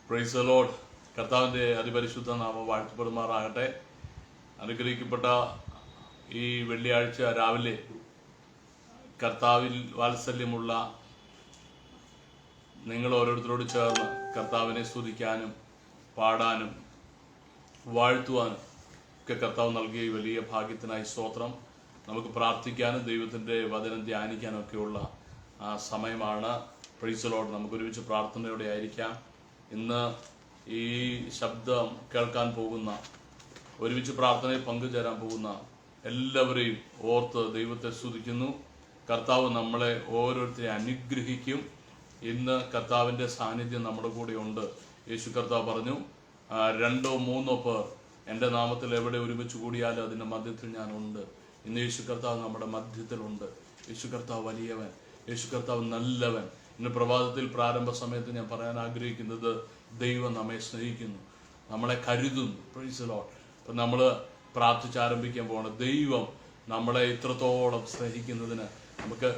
Price the Lord. കർത്താവിൻ്റെ അതിപരിശുദ്ധ നാമം വാഴ്ത്തപ്പെടുമാറാകട്ടെ. അനുഗ്രഹിക്കപ്പെട്ട ഈ വെള്ളിയാഴ്ച രാവിലെ കർത്താവിൽ വാത്സല്യമുള്ള നിങ്ങൾ ഓരോരുത്തരോട് ചേർന്ന് കർത്താവിനെ സ്തുതിക്കാനും പാടാനും വാഴ്ത്തുവാനും ഒക്കെ കർത്താവ് നൽകിയ ഈ വലിയ ഭാഗ്യത്തിനായി സ്തോത്രം. നമുക്ക് പ്രാർത്ഥിക്കാനും ദൈവത്തിൻ്റെ വചനം ധ്യാനിക്കാനും ഒക്കെയുള്ള സമയമാണ്. Price the Lord. നമുക്ക് ഒരുമിച്ച് പ്രാർത്ഥനയോടെ ആയിരിക്കാം. ഇന്ന് ഈ ശബ്ദം കേൾക്കാൻ പോകുന്ന, ഒരുമിച്ച് പ്രാർത്ഥനയിൽ പങ്കുചേരാൻ പോകുന്ന എല്ലാവരെയും ഓർത്ത് ദൈവത്തെ സ്തുതിക്കുന്നു. കർത്താവ് നമ്മളെ ഓരോരുത്തരെ അനുഗ്രഹിക്കും. ഇന്ന് കർത്താവിൻ്റെ സാന്നിധ്യം നമ്മുടെ കൂടെ ഉണ്ട്. യേശു കർത്താവ് പറഞ്ഞു, 2-3 പേർ എൻ്റെ നാമത്തിൽ എവിടെ ഒരുമിച്ച് കൂടിയാലും അതിൻ്റെ മധ്യത്തിൽ ഞാനുണ്ട്. ഇന്ന് യേശു കർത്താവ് നമ്മുടെ മധ്യത്തിലുണ്ട്. യേശു കർത്താവ് വലിയവൻ, യേശു കർത്താവ് നല്ലവൻ. ഇന്ന് പ്രഭാതത്തിൽ പ്രാരംഭ സമയത്ത് ഞാൻ പറയാൻ ആഗ്രഹിക്കുന്നത്, ദൈവം നമ്മെ സ്നേഹിക്കുന്നു, നമ്മളെ കരുതുന്നു. Price the Lord. അപ്പം നമ്മൾ പ്രാർത്ഥിച്ചാരംഭിക്കാൻ പോകണം. ദൈവം നമ്മളെ ഇത്രത്തോളം സ്നേഹിക്കുന്നതിന് നമുക്ക്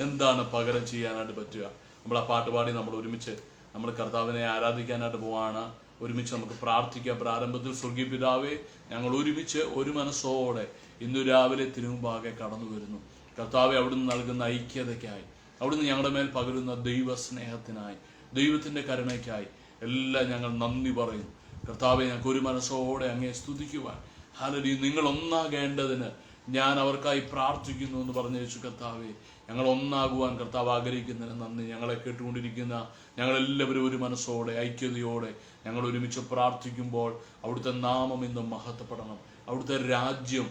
എന്താണ് പകരം ചെയ്യാനായിട്ട് പറ്റുക? നമ്മൾ ആ പാട്ടുപാടി നമ്മൾ ഒരുമിച്ച് നമ്മൾ കർത്താവിനെ ആരാധിക്കാനായിട്ട് പോവാണ്. ഒരുമിച്ച് നമുക്ക് പ്രാർത്ഥിക്കാം. പ്രാരംഭത്തിൽ സ്വർഗീയ പിതാവേ, ഞങ്ങൾ ഒരുമിച്ച് ഒരു മനസ്സോടെ ഇന്നു രാവിലെ തിരുമുമ്പാകെ കടന്നു വരുന്നു. കർത്താവെ, അവിടുന്ന് നൽകുന്ന ഐക്യതയ്ക്കായി, അവിടുന്ന് ഞങ്ങളുടെ മേൽ പകരുന്ന ദൈവ സ്നേഹത്തിനായി, ദൈവത്തിൻ്റെ കരുണയ്ക്കായി എല്ലാം ഞങ്ങൾ നന്ദി പറയുന്നു. കർത്താവെ, ഞങ്ങൾക്ക് ഒരു മനസ്സോടെ അങ്ങേ സ്തുതിക്കുവാൻ, ഹല്ലേലൂയ, നിങ്ങൾ ഒന്നാകേണ്ടതിന് ഞാൻ അവർക്കായി പ്രാർത്ഥിക്കുന്നു എന്ന് പറഞ്ഞ യേശു കർത്താവെ, ഞങ്ങൾ ഒന്നാകുവാൻ കർത്താവ് ആഗ്രഹിക്കുന്നതിന് നന്ദി. ഞങ്ങളെ കേട്ടുകൊണ്ടിരിക്കുന്ന ഞങ്ങളെല്ലാവരും ഒരു മനസ്സോടെ ഐക്യതയോടെ ഞങ്ങൾ ഒരുമിച്ച് പ്രാർത്ഥിക്കുമ്പോൾ അവിടുത്തെ നാമം ഇന്ന് മഹത്വപ്പെടണം, അവിടുത്തെ രാജ്യം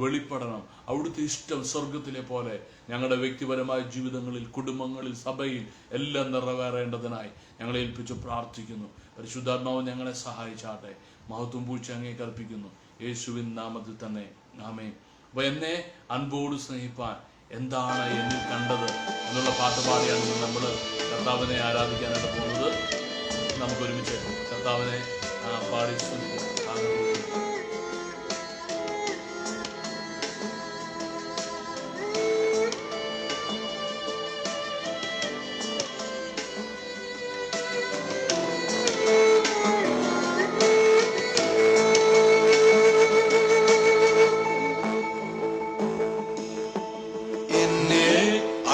വെളിപ്പെടണം, അവിടുത്തെ ഇഷ്ടം സ്വർഗത്തിലെ പോലെ ഞങ്ങളുടെ വ്യക്തിപരമായ ജീവിതങ്ങളിൽ, കുടുംബങ്ങളിൽ, സഭയിൽ എല്ലാം നിറവേറേണ്ടതിനായി ഞങ്ങളെ ഏൽപ്പിച്ച് പ്രാർത്ഥിക്കുന്നു. പരിശുദ്ധാത്മാവ് ഞങ്ങളെ സഹായിച്ചാട്ടെ. മഹത്വം പൂഴ്ച അങ്ങേ കൽപ്പിക്കുന്നു യേശുവിൻ നാമത്തിൽ തന്നെ, ആമേൻ. അപ്പോൾ എന്നെ അൻപോട് സ്നേഹിപ്പാൻ എന്താണ് എന്നിൽ കണ്ടത് എന്നുള്ള പാട്ടുപാടിയാണ് നമ്മൾ കർത്താവിനെ ആരാധിക്കാനായിട്ട് പോകുന്നത്. നമുക്കൊരുമിച്ച് കർത്താവിനെ പാടി സ്തുതിക്കാം.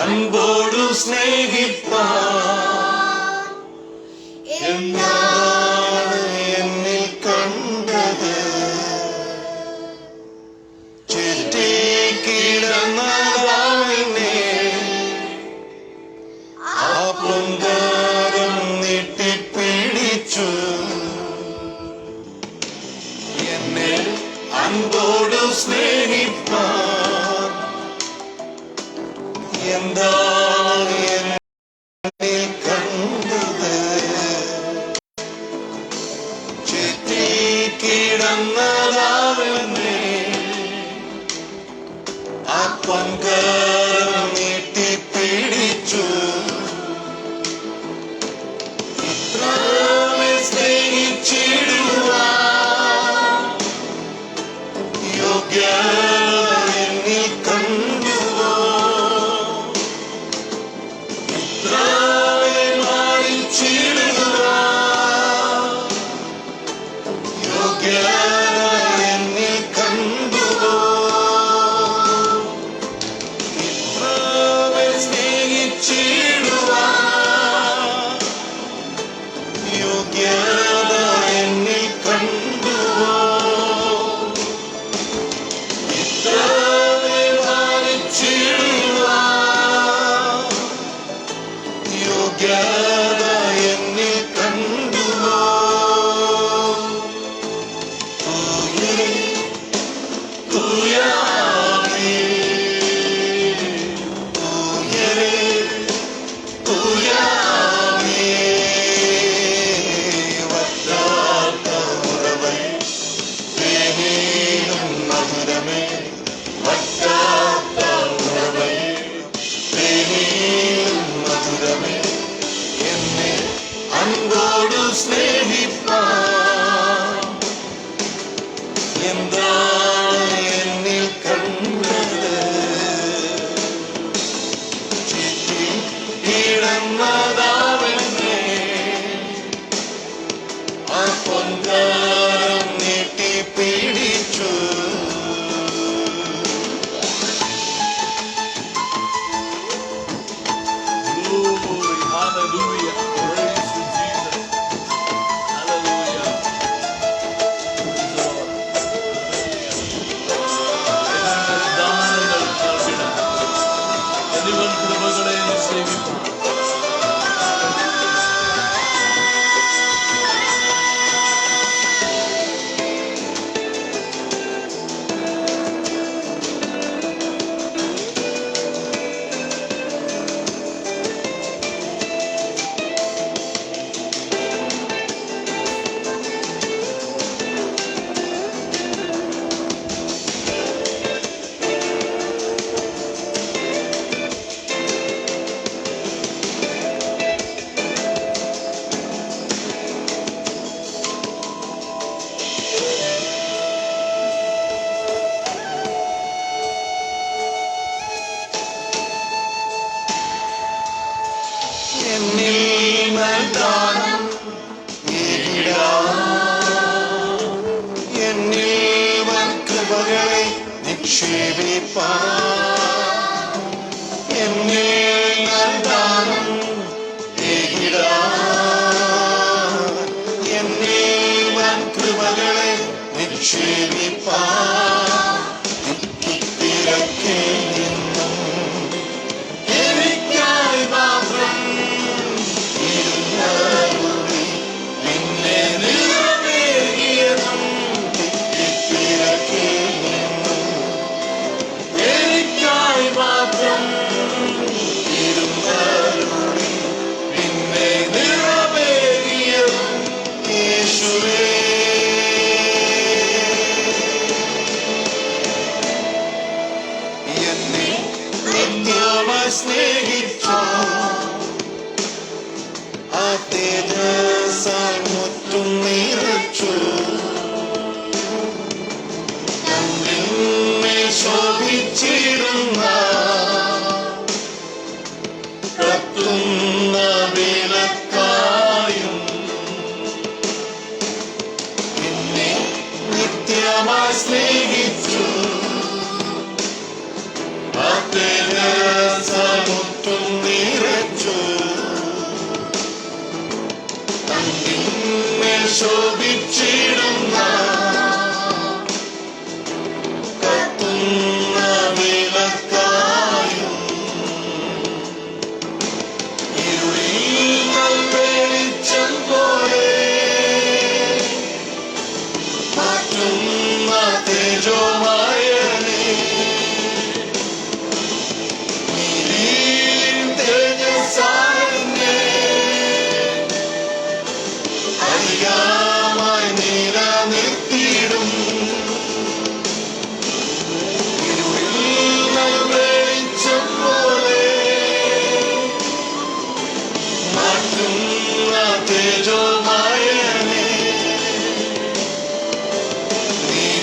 അൻപോടു സ്നേഹിപ്പാൻ എന്താണ് എന്നിൽ കണ്ടത്? ചുറ്റിക്കിടന്നതാവിനെ ആ പൊങ്കാരം നീട്ടിപ്പിടിച്ചു. എന്നെ അൻപോടു സ്നേഹിപ്പാൻ എന്താണ് എന്നിൽ കണ്ടത്? ചുറ്റിക്കിടന്നതാവിനെ ആ പൊങ്കാരം നീട്ടിപ്പിടിച്ചു. ഇത്രമേ സ്നേഹിച്ചിടുവാൻ യോഗ്യത എന്നിൽ കണ്ടുവോ? അൻപോടു സ്നേഹിപ്പാൻ എന്താണ് എന്നിൽ കണ്ടത്? ചുറ്റിക്കിടന്നതാവിനെ നൽദാനം എന്നിൽ വൻ കൃപകളെ നിക്ഷേപിപ്പാൻ എന്നിൽ നൽദാനം എന്നിൽ വൻ കൃപകളെ നിക്ഷേപിപ്പാൻ തിരക്കിൽ നിന്നും എനിക്കായി മാത്രം ഇരുന്നരുളി നിന്നെ നിറവേകിയതും തിരക്കിൽ നിന്നും എനിക്കായി മാത്രം ഇരുന്നരുളി നിന്നെ നിറവേകിയതും യേശുവേ. എന്നെ നിത്യമായി സ്നേഹിച്ചു ആ തേജസ്സാൽ മുറ്റും നിറച്ചു കണ്ണിന്മേൽ ശോഭിച്ചിടുന്ന കത്തുന്ന വിളക്കായും എന്നെ നിത്യമായി സ്നേഹിച്ചു ആ തേജസ്സാൽ മുറ്റും നിറച്ചു കണ്ണിന്മേൽ ശോഭിച്ചിടുന്ന കത്തുന്ന വിളക്കായും ഇരുളിൽ വെളിച്ചം പോലെ മാറ്റുന്ന തേജോമായനേ നീരിൻ തേജസ്സാലെന്നെ അധികമായി നിലനിർത്തിയിടും ഇരുളിൽ വെളിച്ചം പോലെ മാറ്റുന്ന തേജോമായനേ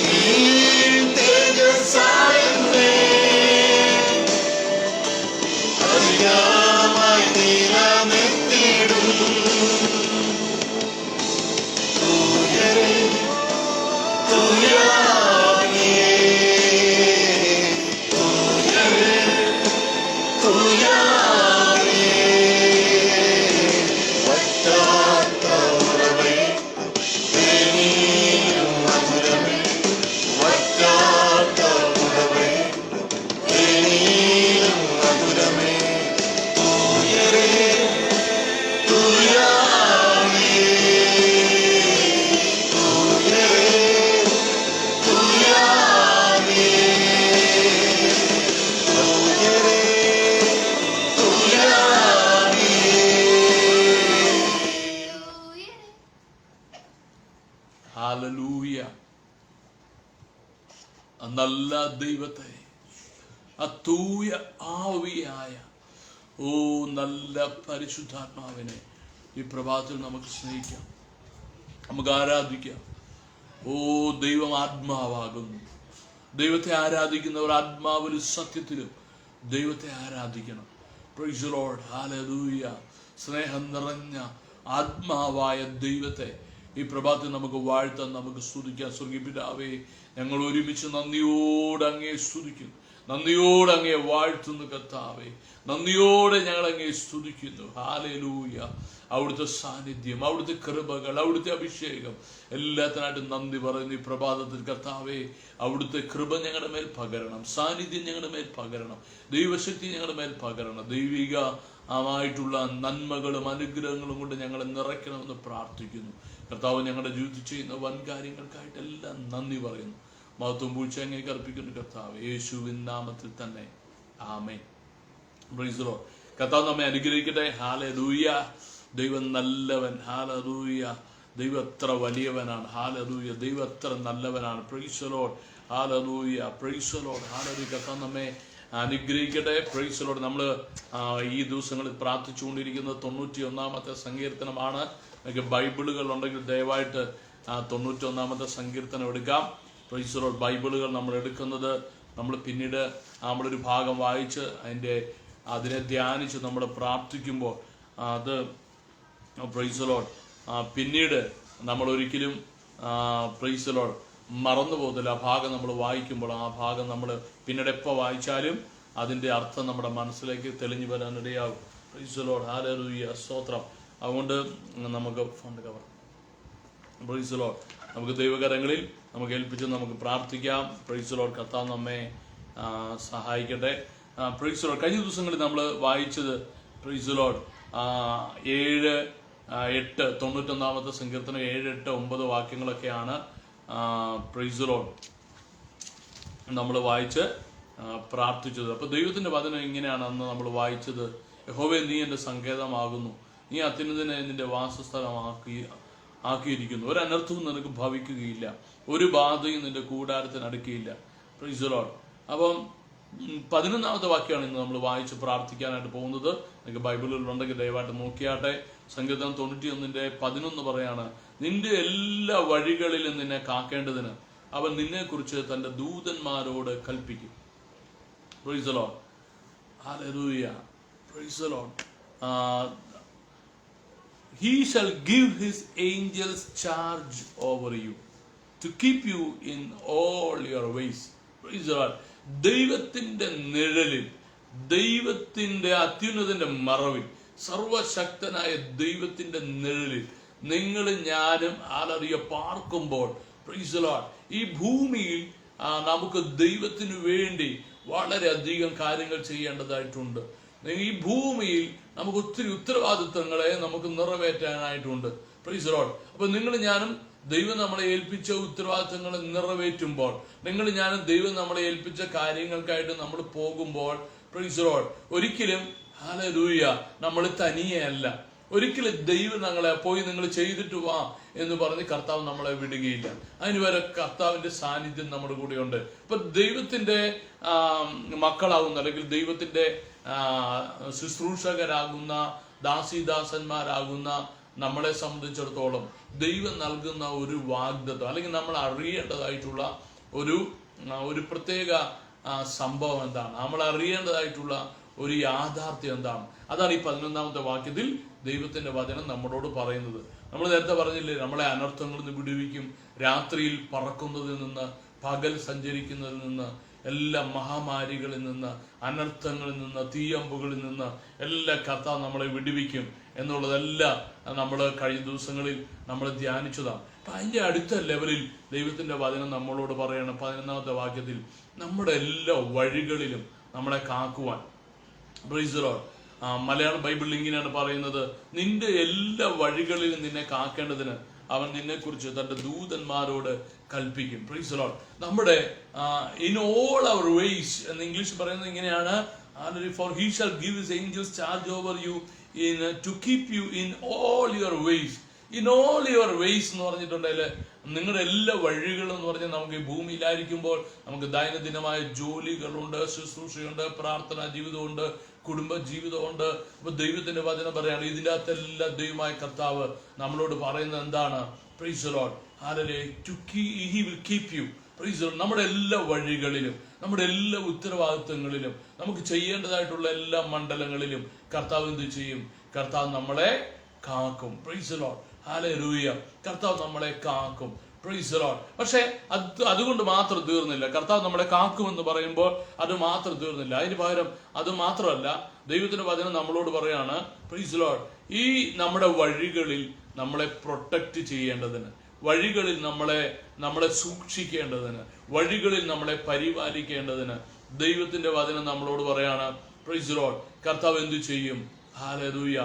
നീരിൻ തേജസ്സാലെന്നെ അധികമായി നിലനിർത്തിയിടും തൂയരേ തൂയാവിയേ തൂയരേ തൂയാവിയേ വറ്റാത്ത ഉറവേ തേനീരും മധുരമേ വറ്റാത്ത ഉറവേ തേനീരും മധുരമേ തൂയരേ തൂയാവിയേ തൂയരേ തൂയാവിയേ തൂയരേ തൂയാവിയേ. ഹല്ലേലൂയ. ആ നല്ല ദൈവത്തെ, ആ തൂയ ആവിയായ ഓ നല്ല പരിശുദ്ധാത്മാവിനെ ഈ പ്രഭാതത്തിൽ നമുക്ക് സ്നേഹിക്കാം, നമുക്ക് ആരാധിക്കാം. ഓ ദൈവം ആത്മാവാകുന്നു. ദൈവത്തെ ആരാധിക്കുന്നവർ ആത്മാവിലും സത്യത്തിലും ദൈവത്തെ ആരാധിക്കണം. Praise the Lord. ഹല്ലേലൂയ. സ്നേഹം നിറഞ്ഞ ആത്മാവായ ദൈവത്തെ ഈ പ്രഭാതത്തിൽ നമുക്ക് വാഴ്ത്താൻ, നമുക്ക് സ്തുതിക്കാം. സ്വർഗ്ഗീയ പിതാവേ, ഞങ്ങൾ ഒരുമിച്ച് നന്ദിയോടെ അങ്ങേ സ്തുതിക്കുന്നു, നന്ദിയോടെ അങ്ങേ വാഴ്ത്തുന്നു കർത്താവേ, നന്ദിയോടെ ഞങ്ങൾ അങ്ങേ സ്തുതിക്കുന്നു. ഹല്ലേലൂയ. അവിടുത്തെ സാന്നിധ്യം, അവിടുത്തെ കൃപകൾ, അവിടുത്തെ അഭിഷേകം എല്ലാത്തിനായിട്ടും നന്ദി പറയുന്നു. ഈ പ്രഭാതത്തിൽ കർത്താവേ, അവിടുത്തെ കൃപ ഞങ്ങളുടെ മേൽ പകരണം, സാന്നിധ്യം ഞങ്ങളുടെ മേൽ പകരണം, ദൈവശക്തി ഞങ്ങളുടെ മേൽ പകരണം. ദൈവികമായിട്ടുള്ള നന്മകളും അനുഗ്രഹങ്ങളും കൊണ്ട് ഞങ്ങളെ നിറയ്ക്കണമെന്ന് പ്രാർത്ഥിക്കുന്നു. കർത്താവ് ഞങ്ങളുടെ ജീവിതത്തിൽ ചെയ്യുന്ന വൻ കാര്യങ്ങൾക്കായിട്ടെല്ലാം നന്ദി പറയുന്നു. മഹത്വം പൂഴ്ച അങ്ങേക്ക് അർപ്പിക്കുന്നു കർത്താവ്, യേശുവിൻ നാമത്തിൽ തന്നെ. ആമേൻ. Praise the Lord. കർത്താവ് നമ്മെ അനുഗ്രഹിക്കട്ടെ. ഹല്ലേലൂയ. ദൈവം നല്ലവൻ. ഹല്ലേലൂയ. ദൈവം എത്ര വലിയവനാണ്. ഹല്ലേലൂയ. ദൈവം എത്ര നല്ലവനാണ്. Price the Lord. Hallelujah. Praise the Lord. Hallelujah. കർത്താവ് നമ്മെ അനുഗ്രഹിക്കട്ടെ. Price the Lord. നമ്മൾ ഈ ദിവസങ്ങളിൽ പ്രാർത്ഥിച്ചുകൊണ്ടിരിക്കുന്നത് 91-ാമത്തെ സങ്കീർത്തനമാണ്. നിങ്ങൾക്ക് ബൈബിളുകൾ ഉണ്ടെങ്കിൽ ദയവായിട്ട് 91-ാമത്തെ സങ്കീർത്തനം എടുക്കാം. Price the Lord. ബൈബിളുകൾ നമ്മൾ എടുക്കുന്നത്, നമ്മൾ പിന്നീട് നമ്മളൊരു ഭാഗം വായിച്ച് അതിനെ ധ്യാനിച്ച് നമ്മൾ പ്രാർത്ഥിക്കുമ്പോൾ അത് പ്രൈസ് ദി ലോർഡ്. പിന്നീട് നമ്മൾ ഒരിക്കലും പ്രൈസ് ദി ലോർഡ് മറന്നു പോകത്തില്ല. ആ ഭാഗം നമ്മൾ വായിക്കുമ്പോൾ ആ ഭാഗം നമ്മൾ പിന്നീട് എപ്പോൾ വായിച്ചാലും അതിൻ്റെ അർത്ഥം നമ്മുടെ മനസ്സിലേക്ക് തെളിഞ്ഞു വരാനിടയാകും. Praise the Lord. ഹല്ലേലൂയ, സ്തോത്രം. അതുകൊണ്ട് നമുക്ക് ഫണ്ട് കവർ പ്രൈസ് ദി ലോർഡ് നമുക്ക് ദൈവകരങ്ങളിൽ നമുക്ക് ഏൽപ്പിച്ച് നമുക്ക് പ്രാർത്ഥിക്കാം. Praise the Lord. കർത്താവ് നമ്മെ സഹായിക്കട്ടെ. Praise the Lord. കഴിഞ്ഞ ദിവസങ്ങളിൽ നമ്മൾ വായിച്ചത് പ്രൈസ് ദി ലോർഡ് 7, 8 91 സങ്കീർത്തനം 7, 8, 9 വാക്യങ്ങളൊക്കെയാണ് പ്രൈസ് ദി ലോർഡ് നമ്മൾ വായിച്ച് പ്രാർത്ഥിച്ചത്. അപ്പോൾ ദൈവത്തിൻ്റെ വചനം ഇങ്ങനെയാണ് അന്ന് നമ്മൾ വായിച്ചത്. യഹോവേ, നീ എൻ്റെ സങ്കേതമാകുന്നു, നീ അത്യുന്നതനെ നിന്റെ ആക്കിയിരിക്കുന്നു, ഒരു അനർത്ഥവും നിനക്ക് ഭവിക്കുകയില്ല, ഒരു ബാധയും നിന്റെ കൂടാരത്തിന് അടുക്കുകയില്ല. Praise the Lord. അപ്പം 11ാമത്തെ വാക്യമാണ് ഇന്ന് നമ്മൾ വായിച്ച് പ്രാർത്ഥിക്കാനായിട്ട് പോകുന്നത്. നിങ്ങൾക്ക് ബൈബിളിൽ ഉണ്ടെങ്കിൽ ദയവായിട്ട് നോക്കിയാട്ടെ. സങ്കീർത്തനം 91:11 പറയാണ്, നിന്റെ എല്ലാ വഴികളിലും നിന്നെ കാക്കേണ്ടതിന് അവൻ നിന്നെക്കുറിച്ച് തൻ്റെ ദൂതന്മാരോട് കൽപ്പിക്കും. Praise the Lord. Hallelujah. Praise the Lord. He shall give his angels charge over you to keep you in all your ways. Praise the Lord. ദൈവത്തിന്റെ നിഴലിൽ, ദൈവത്തിന്റെ അത്യുന്നതന്റെ മറവിൽ, സർവശക്തനായ ദൈവത്തിന്റെ നിഴലിൽ നിങ്ങളും ഞാനും പാർക്കുമ്പോൾ, പ്രൈസ് ദി ലോർഡ്, ഈ ഭൂമിയിൽ നമുക്ക് ദൈവത്തിന് വേണ്ടി വളരെയധികം കാര്യങ്ങൾ ചെയ്യേണ്ടതായിട്ടുണ്ട്. ഈ ഭൂമിയിൽ നമുക്ക് ഒത്തിരി ഉത്തരവാദിത്തങ്ങളെ നമുക്ക് നിറവേറ്റാനായിട്ടുണ്ട്. Price the Lord. അപ്പൊ നിങ്ങൾ ഞാനും ദൈവം നമ്മളെ ഏൽപ്പിച്ച ഉത്തരവാദിത്തങ്ങളെ നിറവേറ്റുമ്പോൾ, നിങ്ങൾ ഞാനും ദൈവം നമ്മളെ ഏൽപ്പിച്ച കാര്യങ്ങൾക്കായിട്ട് നമ്മൾ പോകുമ്പോൾ, പ്രൈസ് ദി ലോർഡ്, ഒരിക്കലും ഹല്ലേലൂയ നമ്മൾ തനിയെയല്ല. ഒരിക്കലും ദൈവം ഞങ്ങളെ പോയി നിങ്ങൾ ചെയ്തിട്ട് വാ എന്ന് പറഞ്ഞ് കർത്താവ് നമ്മളെ വിടുകയില്ല. അതിന് വരെ കർത്താവിന്റെ സാന്നിധ്യം നമ്മുടെ കൂടെയുണ്ട്. ഇപ്പൊ ദൈവത്തിന്റെ മക്കളാകുന്ന അല്ലെങ്കിൽ ദൈവത്തിന്റെ ശുശ്രൂഷകരാകുന്ന ദാസീദാസന്മാരാകുന്ന നമ്മളെ സംബന്ധിച്ചിടത്തോളം ദൈവം നൽകുന്ന ഒരു വാഗ്ദത്തം അല്ലെങ്കിൽ നമ്മൾ അറിയേണ്ടതായിട്ടുള്ള ഒരു പ്രത്യേക സംഭവം എന്താണ്, നമ്മൾ അറിയേണ്ടതായിട്ടുള്ള ഒരു യാഥാർത്ഥ്യം എന്താണ്, അതാണ് ഈ 11ാമത്തെ വാക്യത്തിൽ ദൈവത്തിന്റെ വചനം നമ്മളോട് പറയുന്നത്. നമ്മൾ നേരത്തെ പറഞ്ഞില്ലേ, നമ്മളെ അനർത്ഥങ്ങളിൽ നിന്ന് വിടുവിക്കും, രാത്രിയിൽ പറക്കുന്നതിൽ നിന്ന്, പകൽ സഞ്ചരിക്കുന്നതിൽ നിന്ന്, എല്ലാ മഹാമാരികളിൽ നിന്ന്, അനർത്ഥങ്ങളിൽ നിന്ന്, തീയമ്പുകളിൽ നിന്ന് എല്ലാം കർത്താവ് നമ്മളെ വിടുവിക്കും എന്നുള്ളതെല്ലാം നമ്മൾ കഴിഞ്ഞ ദിവസങ്ങളിൽ നമ്മൾ ധ്യാനിച്ചതാണ്. അപ്പൊ അതിന്റെ അടുത്ത ലെവലിൽ ദൈവത്തിന്റെ വചനം നമ്മളോട് പറയണം 11ാമത്തെ വാക്യത്തിൽ, നമ്മുടെ എല്ലാ വഴികളിലും നമ്മളെ കാക്കുവാൻ. Praise the Lord. മലയാളം ബൈബിളിൽ ഇങ്ങനെയാണ് പറയുന്നത്, നിന്റെ എല്ലാ വഴികളിലും നിന്നെ കാക്കേണ്ടതിന് അവൻ നിന്നെക്കുറിച്ച് തന്റെ ദൂതന്മാരോട് കൽപ്പിക്കും. Praise the Lord. നമ്മുടെ ഇൻ ഓൾ അവർ വേസ് എന്ന് ഇംഗ്ലീഷ് പറയുന്നത് ഇങ്ങനെയാണ്, for he shall give his angels charge over you to keep you in all your ways. In all your ways എന്ന് പറഞ്ഞിട്ടുണ്ടെങ്കിൽ നിങ്ങളുടെ എല്ലാ വഴികളും എന്ന് പറഞ്ഞാൽ നമുക്ക് ഈ ഭൂമിയിലായിരിക്കുമ്പോൾ നമുക്ക് ദൈനംദിനമായ ജോലികളുണ്ട്, ശുശ്രൂഷയുണ്ട്, പ്രാർത്ഥനാ ജീവിതമുണ്ട്, കുടുംബ ജീവിതമുണ്ട്. അപ്പൊ ദൈവത്തിന്റെ വചനം പറയാണ്, ഇതിൻ്റെ അകത്തെല്ലാം ദൈവമായ കർത്താവ് നമ്മളോട് പറയുന്നത് എന്താണ്? Praise the Lord. Hallelujah. He will keep you. Price the Lord. നമ്മുടെ എല്ലാ വഴികളിലും, നമ്മുടെ എല്ലാ ഉത്തരവാദിത്വങ്ങളിലും, നമുക്ക് ചെയ്യേണ്ടതായിട്ടുള്ള എല്ലാ മണ്ഡലങ്ങളിലും കർത്താവ് എന്ത് ചെയ്യും? കർത്താവ് നമ്മളെ കാക്കും. Price the Lord. ഹല്ലേലൂയ. കർത്താവ് നമ്മളെ കാക്കും. Price the Lord. പക്ഷെ അതുകൊണ്ട് മാത്രം തീർന്നില്ല. കർത്താവ് നമ്മളെ കാക്കുമെന്ന് പറയുമ്പോൾ അത് മാത്രം തീർന്നില്ല. അതിന് പകരം അത് മാത്രമല്ല, ദൈവത്തിന്റെ വചനം നമ്മളോട് പറയാണ്, പ്രൈസ് ദി ലോർഡ്, ഈ നമ്മുടെ വഴികളിൽ നമ്മളെ പ്രൊട്ടക്ട് ചെയ്യേണ്ടതിന്, വഴികളിൽ നമ്മളെ സൂക്ഷിക്കേണ്ടതിന്, വഴികളിൽ നമ്മളെ പരിപാലിക്കേണ്ടതിന് ദൈവത്തിന്റെ വചനം നമ്മളോട് പറയാണ്, പ്രൈസ് ദി ലോർഡ്, കർത്താവ് എന്തു ചെയ്യും? ഹല്ലേലൂയ.